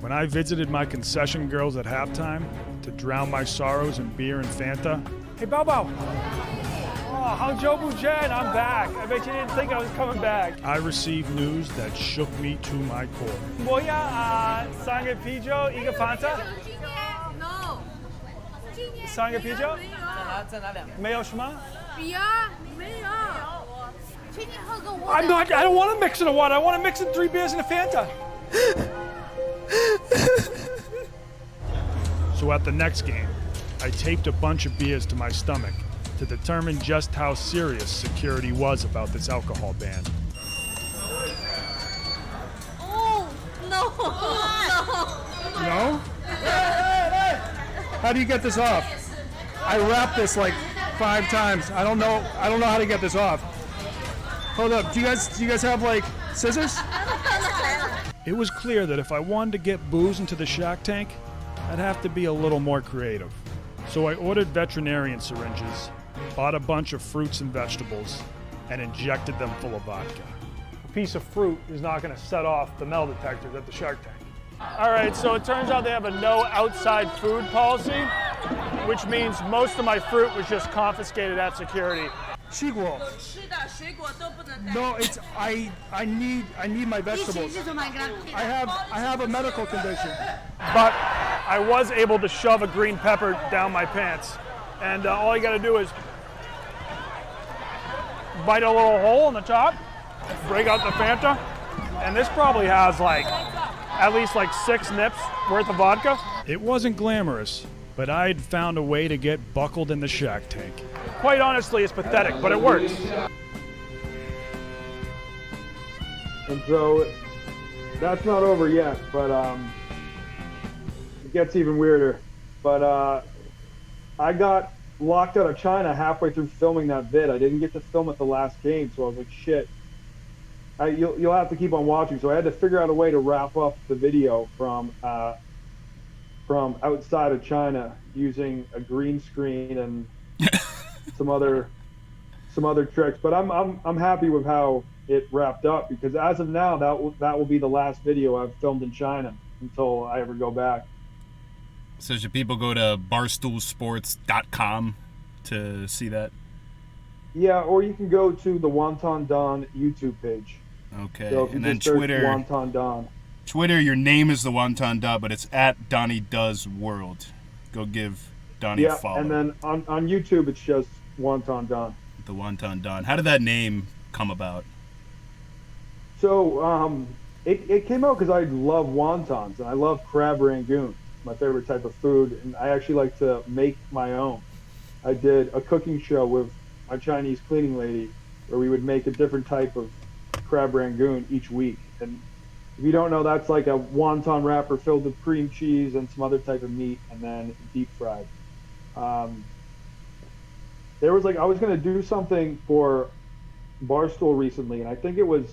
When I visited my concession girls at halftime to drown my sorrows in beer and Fanta. Hey, Bao Bao. Oh, Hangzhou Buchen, I'm back. I bet you didn't think I was coming back. I received news that shook me to my core. 我要3个啤酒，一个 Fanta。No， 3个啤酒？在哪两个？没有什么？比啊，没有。请你喝个 water。 I'm not. I don't want to mix in a water. I want to mix in 3 beers and a Fanta. So at the next game, I taped a bunch of beers to my stomach to determine just how serious security was about this alcohol ban. Oh no! No! No? How do you get this off? I wrapped this like 5 times. I don't know how to get this off. Hold up. Do you guys have like scissors? It was clear that if I wanted to get booze into the Shark Tank, I'd have to be a little more creative. So I ordered veterinarian syringes, bought a bunch of fruits and vegetables, and injected them full of vodka. A piece of fruit is not going to set off the metal detectors at the Shark Tank. All right, so it turns out they have a no outside food policy, which means most of my fruit was just confiscated at security. 水果. 吃的水果都不能带。 No, it's I need my 疫 vegetables. 情是怎么给他 I have a medical condition. But I was able to shove a green pepper down my pants. And all you got to do is bite a little hole in the top, break out the Fanta, and this probably has like at least like 6 nips worth of vodka. It wasn't glamorous, but I'd found a way to get buckled in the Shark Tank. Quite honestly, it's pathetic, but it works. And so that's not over yet, but it gets even weirder. But I got locked out of China halfway through filming that vid. I didn't get to film at the last game, so I was like, shit. You'll have to keep on watching. So I had to figure out a way to wrap up the video from outside of China using a green screen and some other tricks. But I'm happy with how it wrapped up, because as of now that will be the last video I've filmed in China until I ever go back. So should people go to barstoolsports.com to see that? Yeah, or you can go to the Wonton Don YouTube page. Okay, So if you and then just search Twitter. Wonton Don. Twitter, your name is the Wonton Don, but it's at Donnie Does World. Go give Donnie a Yeah, follow. and then on YouTube it's just Wonton Don. The Wonton Don. How did that name come about? So it came out because I love wontons and I love crab rangoon, my favorite type of food, and I actually like to make my own. I did a cooking show with my Chinese cleaning lady where we would make a different type of crab rangoon each week. And if you don't know, that's like a wonton wrapper filled with cream cheese and some other type of meat and then deep fried. There was I was going to do something for Barstool recently, and I think it was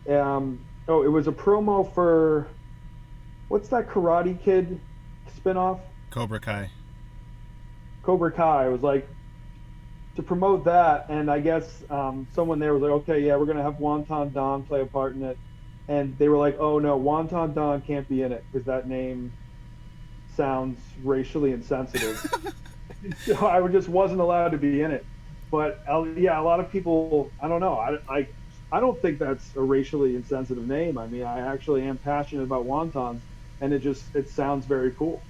it was a promo for, what's that Karate Kid spinoff? Cobra Kai. Cobra Kai. It was like to promote that, and I guess someone there was like, okay, yeah, we're gonna have Wonton Don play a part in it, and they were like, oh no, Wonton Don can't be in it because that name sounds racially insensitive. So I just wasn't allowed to be in it. But yeah, a lot of people, I don't know, I don't think that's a racially insensitive name. I mean, I actually am passionate about wontons, and it sounds very cool.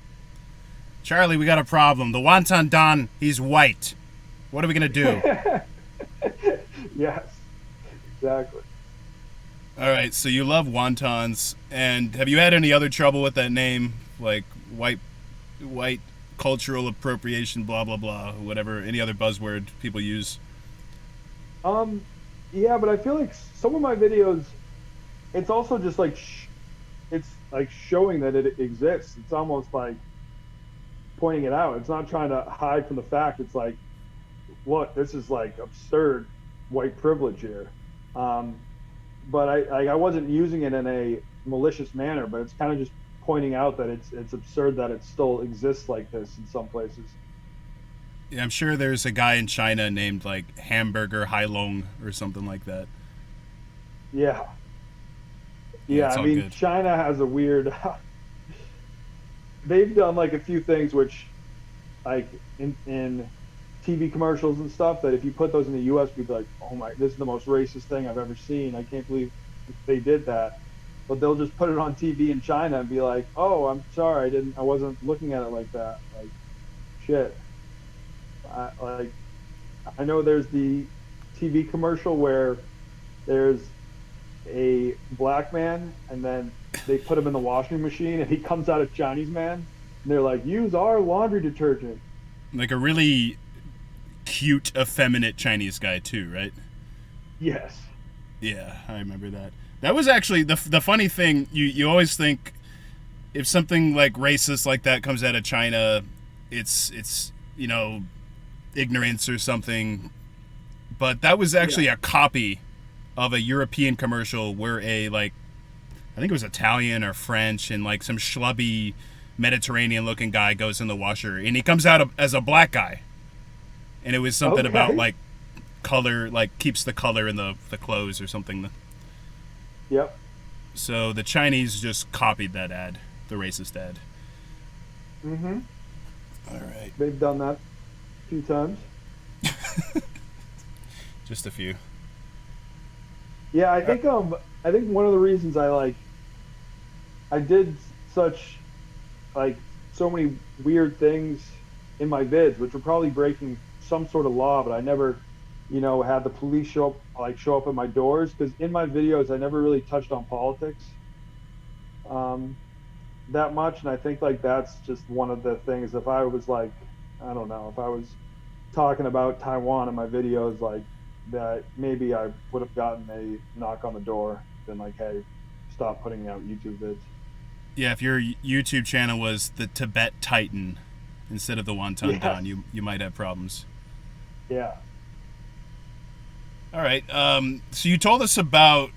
Charlie, we got a problem. The Wonton Don, he's white. What are we going to do? Yes, exactly. All right, so you love wontons, and have you had any other trouble with that name? Like white cultural appropriation, blah, blah, blah, whatever, any other buzzword people use? Um, yeah, but I feel like some of my videos, it's also just like it's like showing that it exists. It's almost like pointing it out. It's not trying to hide from the fact. It's like, look, this is like absurd white privilege here. Um, but I wasn't using it in a malicious manner, but it's kind of just pointing out that it's absurd that it still exists like this in some places. Yeah, I'm sure there's a guy in China named like Hamburger Hailong or something like that. Yeah. Yeah, Yeah, it's I all mean, good. China has a weird. They've done like a few things which, like in TV commercials and stuff, that if you put those in the U.S., people be like, "Oh my, this is the most racist thing I've ever seen. I can't believe they did that." But they'll just put it on TV in China and be like, "Oh, I'm sorry, I wasn't looking at it like that." Like, shit. Like, I know there's the TV commercial where there's a black man and then they put him in the washing machine and he comes out a Chinese man and they're like, use our laundry detergent. Like a really cute, effeminate Chinese guy too, right? Yes. Yeah, I remember that. That was actually the funny thing. You always think if something like racist like that comes out of China, it's ignorance or something. But that was actually a copy of a European commercial where I think it was Italian or French, and like some schlubby Mediterranean looking guy goes in the washer and he comes out as a black guy. And it was something about like color, like keeps the color in the clothes or something. Yep. So the Chinese just copied that ad, the racist ad. Mm-hmm. All right. They've done that a few times. Just a few. Yeah, I think one of the reasons I did such like so many weird things in my vids, which were probably breaking some sort of law, but I never, had the police show up at my doors, because in my videos I never really touched on politics that much, and I think like that's just one of the things. If I was like, I don't know, if I was talking about Taiwan in my videos, like that, maybe I would have gotten a knock on the door, been like, hey, stop putting out YouTube vids. Yeah, if your YouTube channel was the Tibet Titan instead of the Wonton Don, you might have problems. Yeah. All right. So you told us about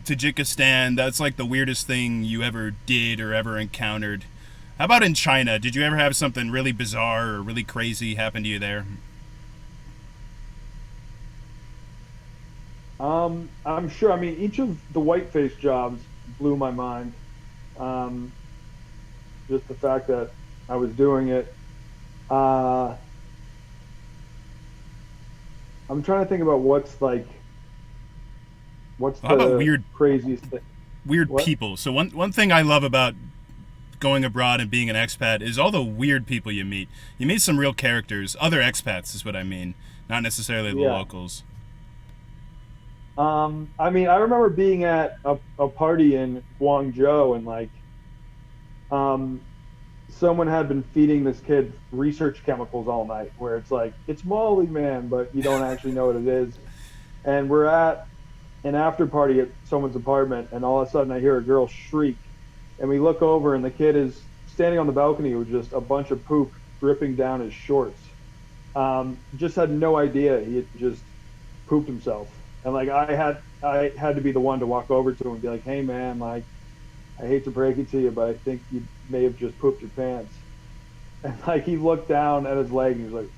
Tajikistan. That's like the weirdest thing you ever did or ever encountered. How about in China? Did you ever have something really bizarre or really crazy happen to you there? I'm sure. I mean, each of the whiteface jobs blew my mind. Just the fact that I was doing it. I'm trying to think about what's How the about weird craziest thing. Weird What? people. So one thing I love about going abroad and being an expat is all the weird people you meet. You meet some real characters. Other expats is what I mean, not necessarily the Yeah. locals. I mean, I remember being at a party in Guangzhou, and someone had been feeding this kid research chemicals all night, where it's like, it's Molly, man, but you don't actually know what it is. And we're at an after party at someone's apartment, and all of a sudden I hear a girl shriek, and we look over, and the kid is standing on the balcony with just a bunch of poop dripping down his shorts. Just had no idea he had just pooped himself. And like I had to be the one to walk over to him and be like, hey man, like, I hate to break it to you, but I think you may have just pooped your pants. And like he looked down at his leg and he was like,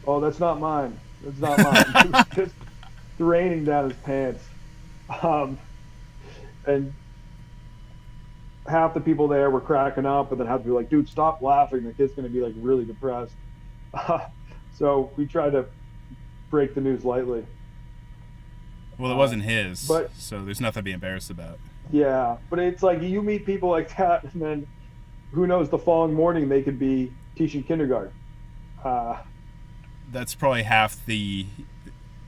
oh, that's not mine. That's not mine. It was just draining down his pants. And half the people there were cracking up, and then half the people were like, dude, stop laughing. The kid's gonna be like really depressed. So we tried to break the news lightly. Well, it wasn't his, but- so there's nothing to be embarrassed about. Yeah, but it's like you meet people like that, and then who knows, the following morning they could be teaching kindergarten. That's probably half the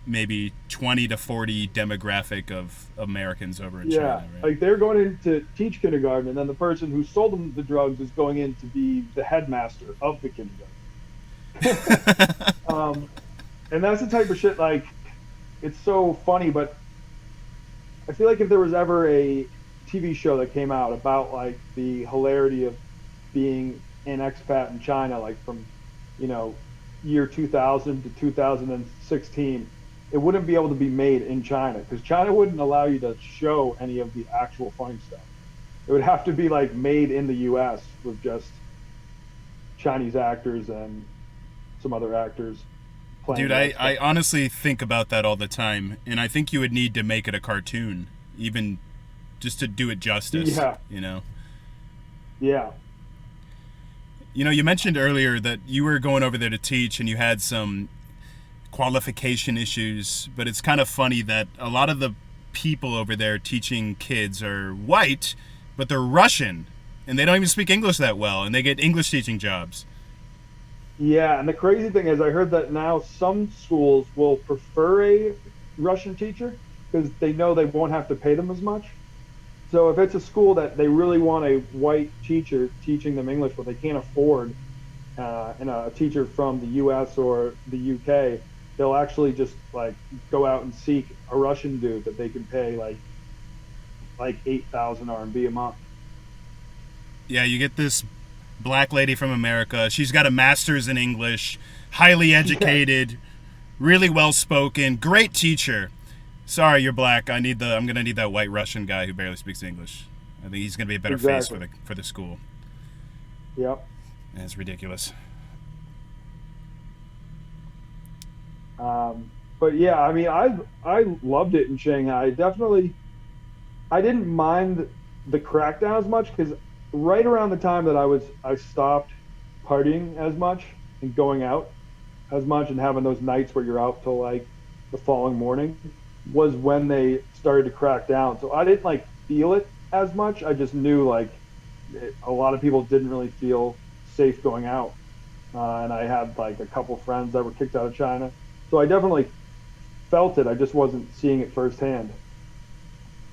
maybe 20 to 40 demographic of Americans over in Yeah, China, right? like they're going in to teach kindergarten, and then the person who sold them the drugs is going in to be the headmaster of the kindergarten. And that's the type of shit, like, it's so funny, but I feel like if there was ever a TV show that came out about like the hilarity of being an expat in China, like from, you know, year 2000 to 2016, it wouldn't be able to be made in China because China wouldn't allow you to show any of the actual funny stuff. It would have to be like made in the US with just Chinese actors and some other actors playing. Dude, I honestly think about that all the time, and I think you would need to make it a cartoon, even just to do it justice. Yeah. You know? Yeah. You know, you mentioned earlier that you were going over there to teach and you had some qualification issues, but it's kind of funny that a lot of the people over there teaching kids are white, but they're Russian, and they don't even speak English that well, and they get English teaching jobs. Yeah, and the crazy thing is I heard that now some schools will prefer a Russian teacher because they know they won't have to pay them as much. So if it's a school that they really want a white teacher teaching them English, but they can't afford and a teacher from the U.S. or the U.K., they'll actually just like go out and seek a Russian dude that they can pay like 8,000 RMB a month. Yeah, you get this black lady from America. She's got a master's in English, highly educated, really well spoken, great teacher. Sorry, you're black. I'm gonna need that white Russian guy who barely speaks English. I think he's gonna be a better face for the school. Yep. And it's ridiculous. But yeah, I mean, I loved it in Shanghai. I didn't mind the crackdown as much because right around the time that I stopped partying as much and going out as much and having those nights where you're out till like the following morning was when they started to crack down. So I didn't like feel it as much. I just knew like a lot of people didn't really feel safe going out. And I had like a couple friends that were kicked out of China. So I definitely felt it. I just wasn't seeing it firsthand.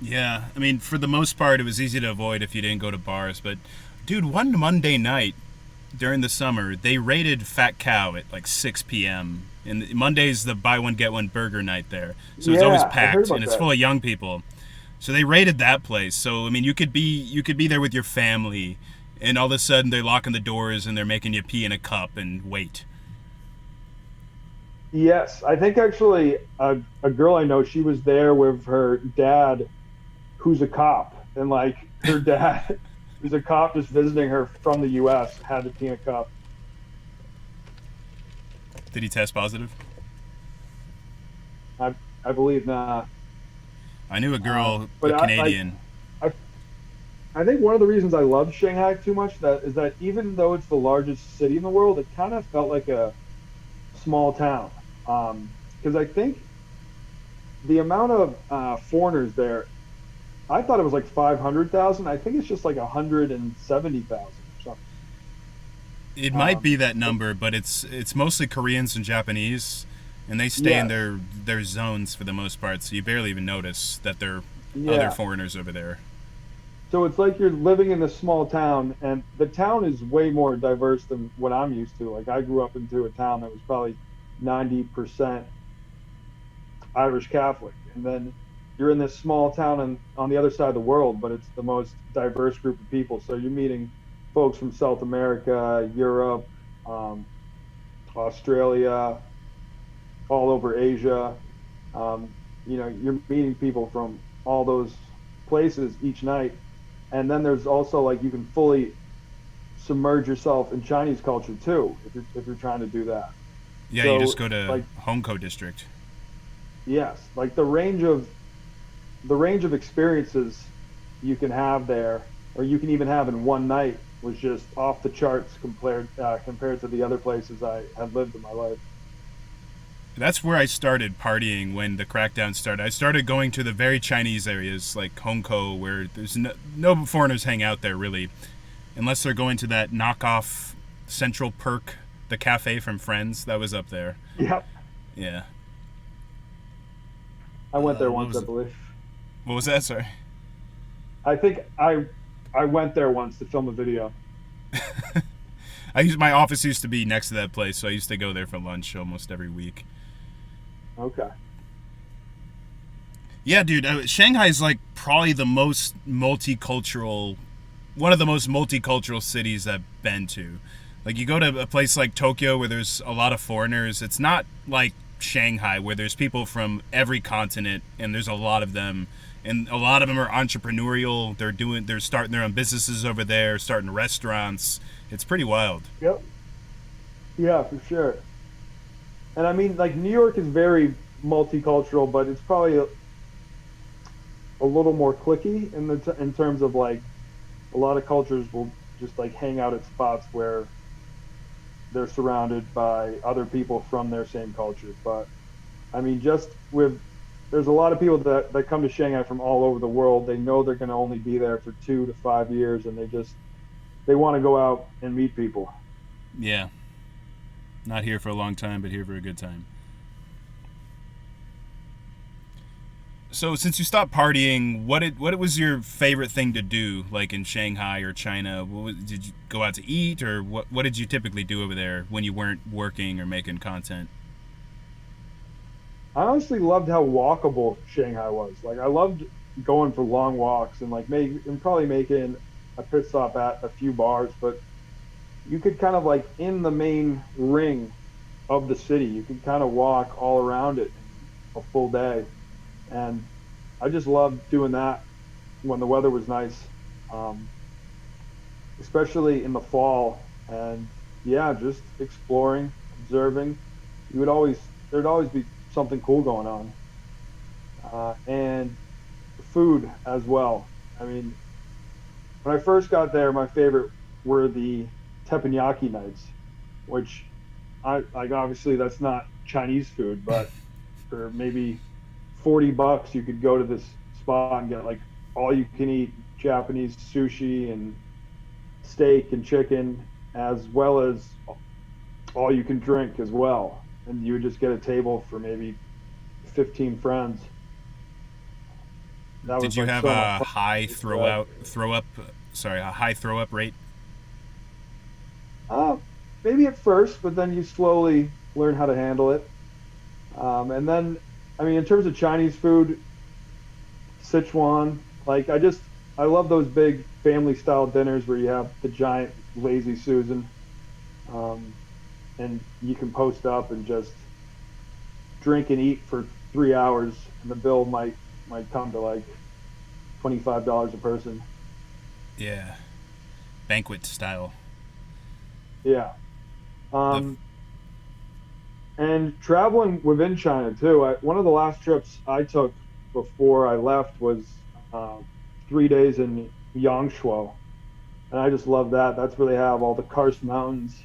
Yeah, I mean, for the most part, it was easy to avoid if you didn't go to bars. But, dude, one Monday night during the summer, they raided Fat Cow at like 6 p.m. And Monday's the buy one, get one burger night there. So it's always packed, and it's full of young people. So they raided that place. So, I mean, you could be there with your family, and all of a sudden they're locking the doors and they're making you pee in a cup and wait. Yes, I think actually a girl I know, she was there with her dad, who's a cop, and like her dad, who's a cop just visiting her from the U.S., had to pee in a cup. Did he test positive? I believe not. I knew a girl, a Canadian. I think one of the reasons I love Shanghai too much is that even though it's the largest city in the world, it kind of felt like a small town. Because I think the amount of foreigners there, I thought it was like 500,000. I think it's just like 170,000 or something. It might be that number, but it's mostly Koreans and Japanese, and they stay in their zones for the most part, so you barely even notice that there are other foreigners over there. So it's like you're living in this small town, and the town is way more diverse than what I'm used to. Like I grew up into a town that was probably 90% Irish Catholic, and then you're in this small town and on the other side of the world, but it's the most diverse group of people. So you're meeting folks from South America, Europe, Australia, all over Asia. You're meeting people from all those places each night. And then there's also like you can fully submerge yourself in Chinese culture too, if you're trying to do that. Yeah, so, you just go to Hongkou district. Yes, like the range of experiences you can have there, or you can even have in one night, was just off the charts compared to the other places I had lived in my life. That's where I started partying when the crackdown started. I started going to the very Chinese areas like Hongkou, where there's no foreigners hang out there really, unless they're going to that knockoff Central Perk, the cafe from Friends that was up there. Yep. Yeah. I went there once, I believe. What was that? Sorry. I think I went there once to film a video. My office used to be next to that place, so I used to go there for lunch almost every week. Okay. Yeah, dude. Shanghai is like probably the most multicultural, one of the most multicultural cities I've been to. Like you go to a place like Tokyo where there's a lot of foreigners. It's not like Shanghai where there's people from every continent and there's a lot of them. And a lot of them are entrepreneurial. They're starting their own businesses over there, starting restaurants. It's pretty wild. Yep. Yeah, for sure. And I mean, like New York is very multicultural, but it's probably a little more cliquey in terms of like a lot of cultures will just like hang out at spots where they're surrounded by other people from their same culture. But I mean, there's a lot of people that come to Shanghai from all over the world. They know they're going to only be there for 2 to 5 years, and they want to go out and meet people. Yeah. Not here for a long time, but here for a good time. So since you stopped partying, what was your favorite thing to do, like in Shanghai or China? Did you go out to eat, or what did you typically do over there when you weren't working or making content? I honestly loved how walkable Shanghai was. Like I loved going for long walks and probably making a pit stop at a few bars, but you could kind of like in the main ring of the city, you could kind of walk all around it a full day. And I just loved doing that when the weather was nice, especially in the fall. And yeah, just exploring, observing. There'd always be something cool going on. And food as well. I mean, when I first got there, my favorite were the teppanyaki nights, which obviously that's not Chinese food, but for maybe $40 you could go to this spot and get like all you can eat Japanese sushi and steak and chicken, as well as all you can drink as well. And you would just get a table for maybe 15 friends. Did you have a high throw up rate? Maybe at first, but then you slowly learn how to handle it. And then, I mean, in terms of Chinese food, Sichuan, like I love those big family style dinners where you have the giant lazy Susan, and you can post up and just drink and eat for 3 hours, and the bill might come to like $25 a person. Yeah, banquet style. Yeah. And traveling within China too. One of the last trips I took before I left was 3 days in Yangshuo, and I just love that. That's where they have all the karst mountains,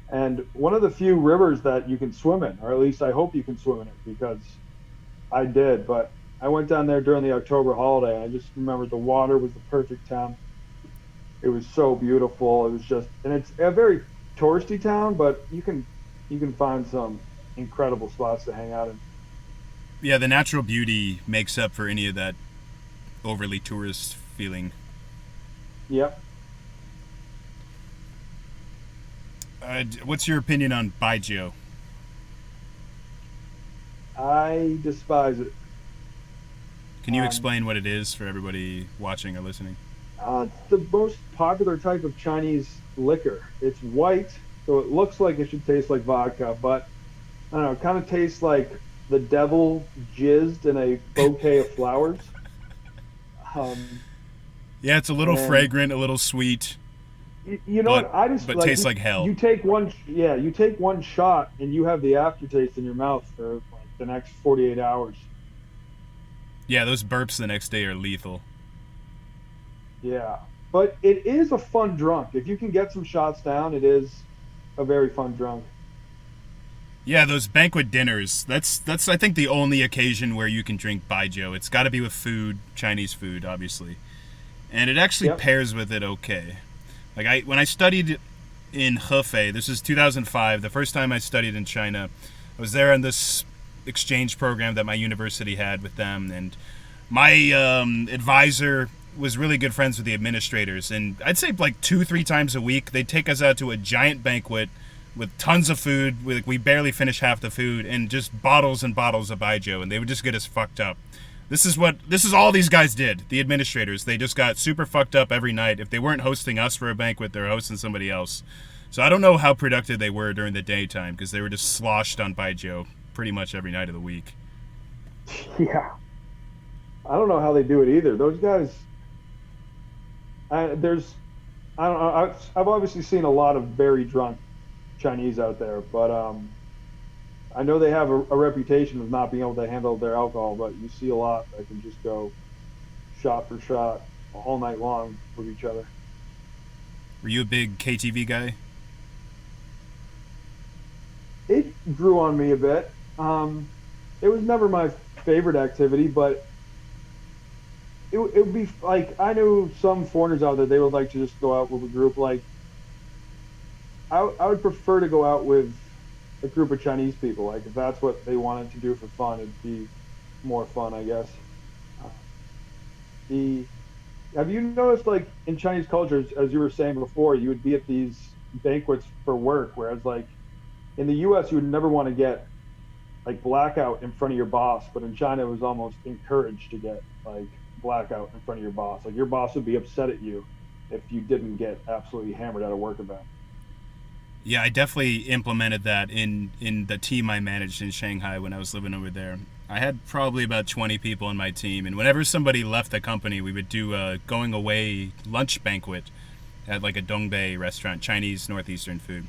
and one of the few rivers that you can swim in, or at least I hope you can swim in it, because I did. But I went down there during the October holiday, and I just remember the water was the perfect temp. It was so beautiful. It was just, and it's a very touristy town, but you can find some incredible spots to hang out in. Yeah, the natural beauty makes up for any of that overly tourist feeling. Yep. What's your opinion on Baijio? I despise it. Can you explain what it is for everybody watching or listening? It's the most popular type of Chinese liquor. It's white, so it looks like it should taste like vodka, but I don't know, it kind of tastes like the devil jizzed in a bouquet of flowers. Yeah, it's a little fragrant, a little sweet. You know what? But tastes like hell. You take one shot and you have the aftertaste in your mouth for like the next 48 hours. Yeah, those burps the next day are lethal. Yeah, but it is a fun drunk. If you can get some shots down, it is a very fun drunk. Yeah, those banquet dinners, that's I think the only occasion where you can drink Baijio. It's got to be with food, Chinese food, obviously. And it actually pairs with it okay. Like when I studied in Hefei, this is 2005, the first time I studied in China, I was there on this exchange program that my university had with them, and my advisor was really good friends with the administrators, and I'd say like 2-3 times a week they'd take us out to a giant banquet with tons of food. We barely finished half the food, and just bottles and bottles of Baijio, and they would just get us fucked up. This is all these guys did. The administrators, they just got super fucked up every night. If they weren't hosting us for a banquet, they're hosting somebody else. So I don't know how productive they were during the daytime because they were just sloshed on Baijio pretty much every night of the week. Yeah. I don't know how they do it either. Those guys, I've obviously seen a lot of very drunk Chinese out there, but I know they have a reputation of not being able to handle their alcohol, but you see a lot that can just go shot for shot all night long with each other. Were you a big KTV guy? It grew on me a bit. It was never my favorite activity, but it would be like, I knew some foreigners out there, they would like to just go out with a group. Like, I would prefer to go out with a group of Chinese people. Like, if that's what they wanted to do for fun, it'd be more fun, I guess. Have you noticed, like, in Chinese cultures, as you were saying before, you would be at these banquets for work, whereas, like, in the U.S., you would never want to get, like, blackout in front of your boss, but in China, it was almost encouraged to get, like, blackout in front of your boss. Like, your boss would be upset at you if you didn't get absolutely hammered at a work event. Yeah, I definitely implemented that in the team I managed in Shanghai when I was living over there. I had probably about 20 people on my team, and whenever somebody left the company, we would do a going away lunch banquet at like a Dongbei restaurant, Chinese northeastern food.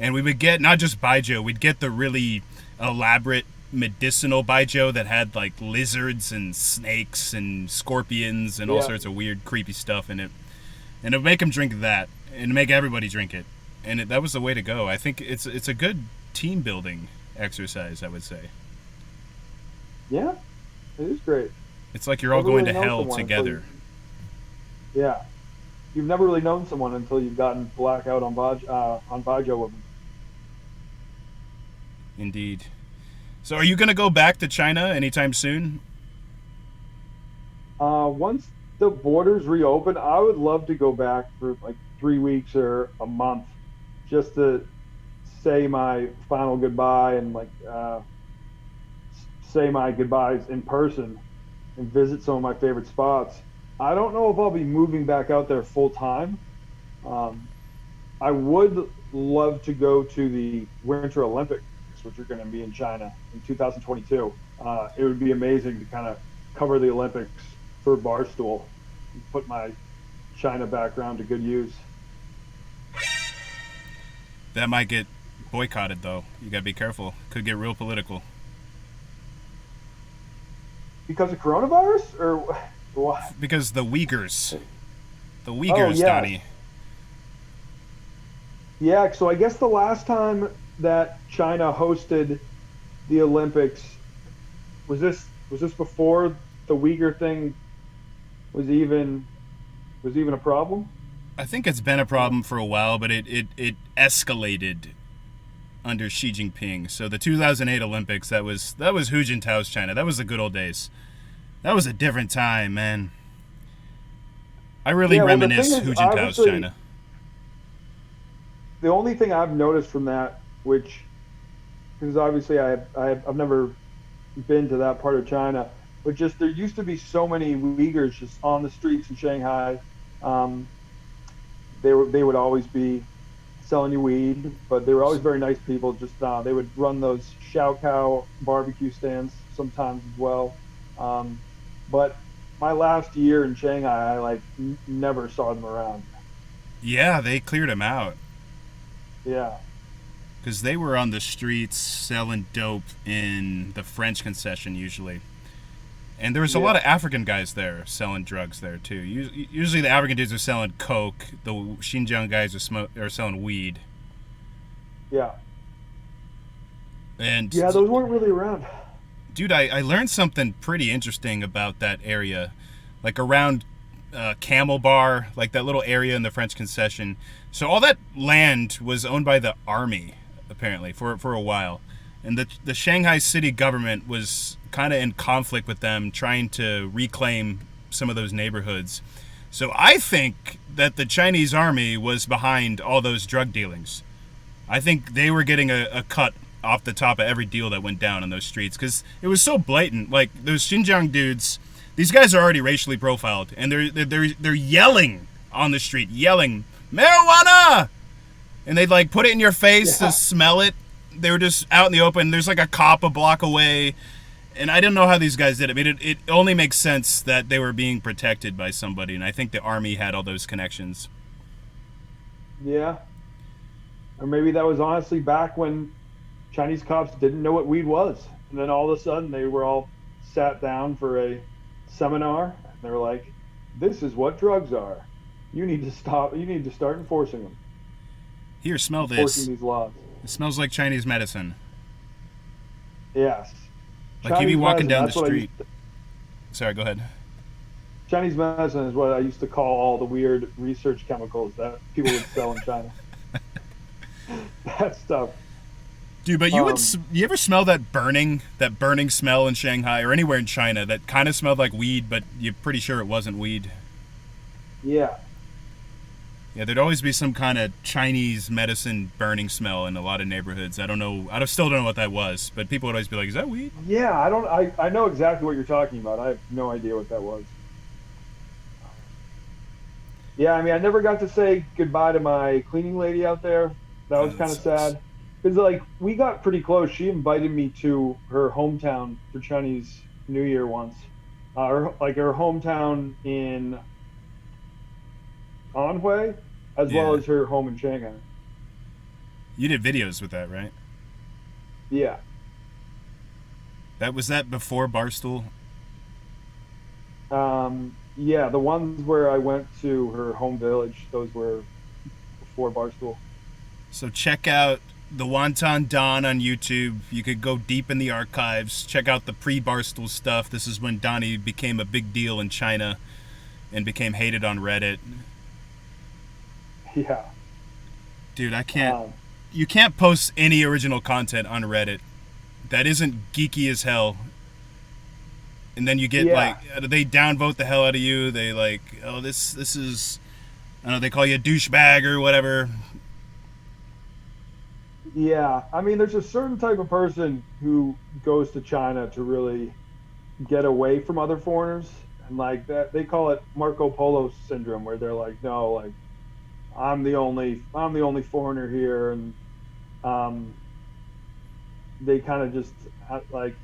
And we would get not just Baijio, we'd get the really elaborate medicinal Baijio that had like lizards and snakes and scorpions and all sorts of weird, creepy stuff in it. And it would make them drink that, and make everybody drink it. And that was the way to go. I think it's a good team building exercise, I would say. Yeah, it is great. It's like you're all going to hell together. Yeah. You've never really known someone until you've gotten blackout on Baijio with them. Indeed. So are you going to go back to China anytime soon? Once the borders reopen, I would love to go back for like 3 weeks or a month just to say my final goodbye and like say my goodbyes in person and visit some of my favorite spots. I don't know if I'll be moving back out there full time. I would love to go to the Winter Olympics, which are going to be in China in 2022. It would be amazing to kind of cover the Olympics for Barstool and put my China background to good use. That might get boycotted, though. You got to be careful. Could get real political. Because of coronavirus? Or what? Because the Uyghurs. The Uyghurs, yeah. Donnie. Yeah, so I guess the last time that China hosted the Olympics, was this before the Uyghur thing was even a problem? I think it's been a problem for a while, but it escalated under Xi Jinping. So the 2008 Olympics, that was Hu Jintao's China. That was the good old days. That was a different time, man. I really reminisce Hu Jintao's China. The only thing I've noticed from that, which, because obviously I've never been to that part of China, but just there used to be so many Uyghurs just on the streets in Shanghai. They would always be selling you weed, but they were always very nice people. Just they would run those Shao Kao barbecue stands sometimes as well. But my last year in Shanghai, I never saw them around. Yeah, they cleared them out. Yeah. Because they were on the streets selling dope in the French concession usually. And there was a lot of African guys there selling drugs there too. Usually the African dudes are selling coke. The Xinjiang guys are selling weed. Yeah. And yeah, those weren't really around. Dude, I learned something pretty interesting about that area. Like around Camel Bar, like that little area in the French concession. So all that land was owned by the army, apparently, for a while. And the Shanghai city government was kind of in conflict with them, trying to reclaim some of those neighborhoods. So I think that the Chinese army was behind all those drug dealings. I think they were getting a cut off the top of every deal that went down on those streets because it was so blatant. Like those Xinjiang dudes, these guys are already racially profiled, and they're yelling on the street, yelling marijuana, and they'd like put it in your face to smell it. They were just out in the open. There's like a cop a block away, and I didn't know how these guys did it. I mean, it only makes sense that they were being protected by somebody, and I think the army had all those connections. Yeah. Or maybe that was honestly back when Chinese cops didn't know what weed was. And then all of a sudden they were all sat down for a seminar and they were like, this is what drugs are. You need to stop. You need to start enforcing them. Here, smell this. Enforcing these laws. It smells like Chinese medicine. Yes. Like you'd be Chinese walking down the medicine, street. Sorry, go ahead. Chinese medicine is what I used to call all the weird research chemicals that people would sell in China. That stuff. Dude, but you ever smell that burning smell in Shanghai or anywhere in China that kind of smelled like weed, but you're pretty sure it wasn't weed? Yeah. Yeah, there'd always be some kind of Chinese medicine burning smell in a lot of neighborhoods. I don't know. I still don't know what that was, but people would always be like, "Is that weed?" Yeah, I know exactly what you're talking about. I have no idea what that was. Yeah, I mean, I never got to say goodbye to my cleaning lady out there. That was kind of sad. Because, like, we got pretty close. She invited me to her hometown for Chinese New Year once. Her hometown in Anhui, as well as her home in Shanghai. You did videos with that, right? Yeah. Was that before Barstool? Yeah, the ones where I went to her home village, those were before Barstool. So check out the Wonton Don on YouTube. You could go deep in the archives. Check out the pre-Barstool stuff. This is when Donnie became a big deal in China and became hated on Reddit. Yeah. Dude, I can't... you can't post any original content on Reddit that isn't geeky as hell. And then you get, they downvote the hell out of you. They like, oh, this is... I don't know, they call you a douchebag or whatever. Yeah, I mean, there's a certain type of person who goes to China to really get away from other foreigners, and like that, they call it Marco Polo syndrome, where they're like, no, like, I'm the only foreigner here, and they kind of just like,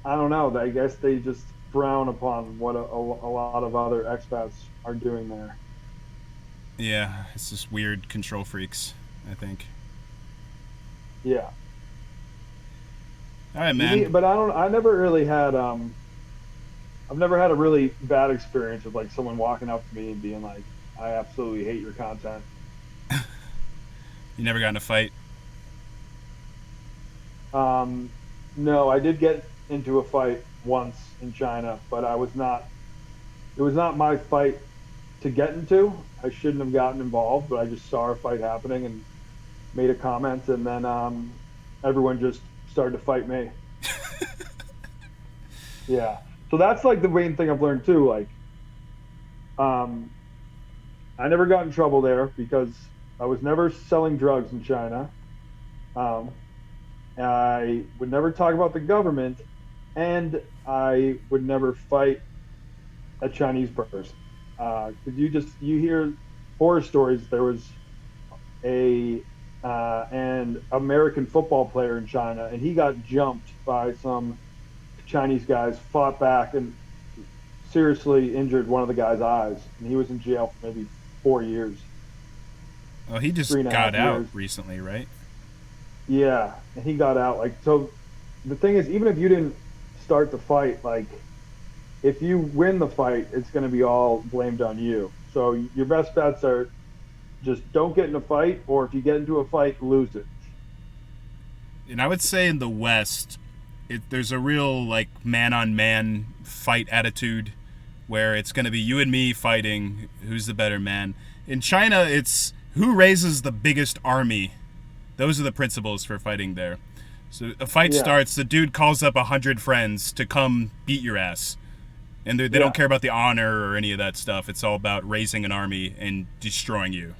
I don't know, I guess they just frown upon what a lot of other expats are doing there. Yeah, it's just weird control freaks, I think. Yeah. All right, man. But I never really had I've never had a really bad experience with like someone walking up to me and being like, I absolutely hate your content. You never got in a fight? No, I did get into a fight once in China, but it was not my fight to get into. I shouldn't have gotten involved, but I just saw a fight happening and made a comment, and then everyone just started to fight me. Yeah. So that's like the main thing I've learned too. Like, I never got in trouble there because I was never selling drugs in China. I would never talk about the government, and I would never fight a Chinese person. Because you hear horror stories. There was an American football player in China, and he got jumped by some Chinese guys, fought back, and seriously injured one of the guy's eyes, and he was in jail for maybe 4 years. Oh, he just got out recently, right? Yeah, and he got out. Like, so the thing is, even if you didn't start the fight, like, if you win the fight, it's going to be all blamed on you. So your best bets are just don't get in a fight, or if you get into a fight, lose it. And I would say in the West, there's a real like man-on-man fight attitude where it's going to be you and me fighting, who's the better man. In China, it's who raises the biggest army. Those are the principles for fighting there. So a fight starts, the dude calls up 100 friends to come beat your ass. And they don't care about the honor or any of that stuff. It's all about raising an army and destroying you.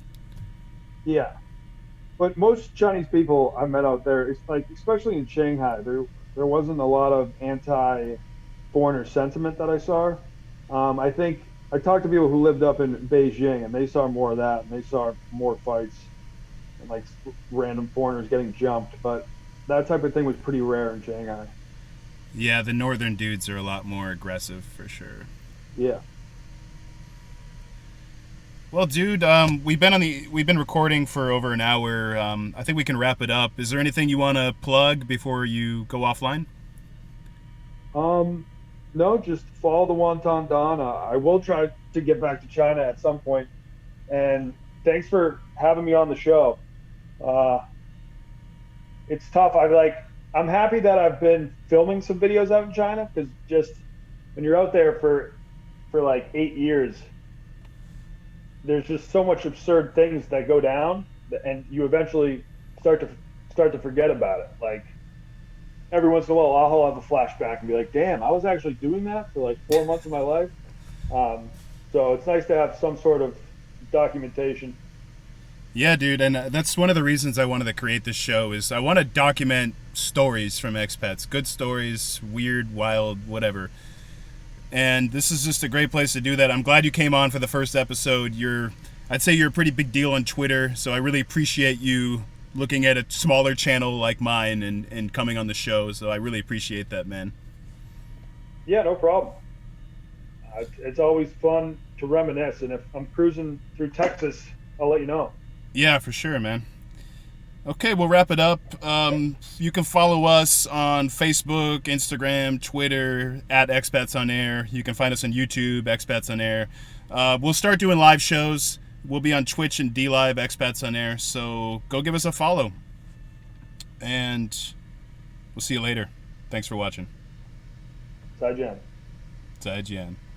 Yeah. but most Chinese people I met out there, it's like especially in Shanghai, there wasn't a lot of anti-foreigner sentiment that I saw. I think I talked to people who lived up in Beijing, and they saw more of that, and they saw more fights and like random foreigners getting jumped. But that type of thing was pretty rare in Shanghai. Yeah, the northern dudes are a lot more aggressive for sure. Yeah. Well, dude, we've been recording for over an hour. I think we can wrap it up. Is there anything you want to plug before you go offline? No, just follow the Wonton Don. I will try to get back to China at some point. And thanks for having me on the show. It's tough. I'm happy that I've been filming some videos out in China, because just when you're out there for like 8 years, there's just so much absurd things that go down, and you eventually start to forget about it. Like every once in a while, I'll have a flashback and be like, "Damn, I was actually doing that for like 4 months of my life." So it's nice to have some sort of documentation. Yeah, dude, and that's one of the reasons I wanted to create this show. Is I want to document stories from expats, good stories, weird, wild, whatever. And this is just a great place to do that. I'm glad you came on for the first episode. I'd say you're a pretty big deal on Twitter, so I really appreciate you looking at a smaller channel like mine and coming on the show. So I really appreciate that, man. Yeah, no problem. It's always fun to reminisce, and if I'm cruising through Texas, I'll let you know. Yeah, for sure, man. Okay, we'll wrap it up. You can follow us on Facebook, Instagram, Twitter, at Expats On Air. You can find us on YouTube, Expats On Air. We'll start doing live shows. We'll be on Twitch and DLive, Expats On Air. So go give us a follow. And we'll see you later. Thanks for watching. 再见。再见。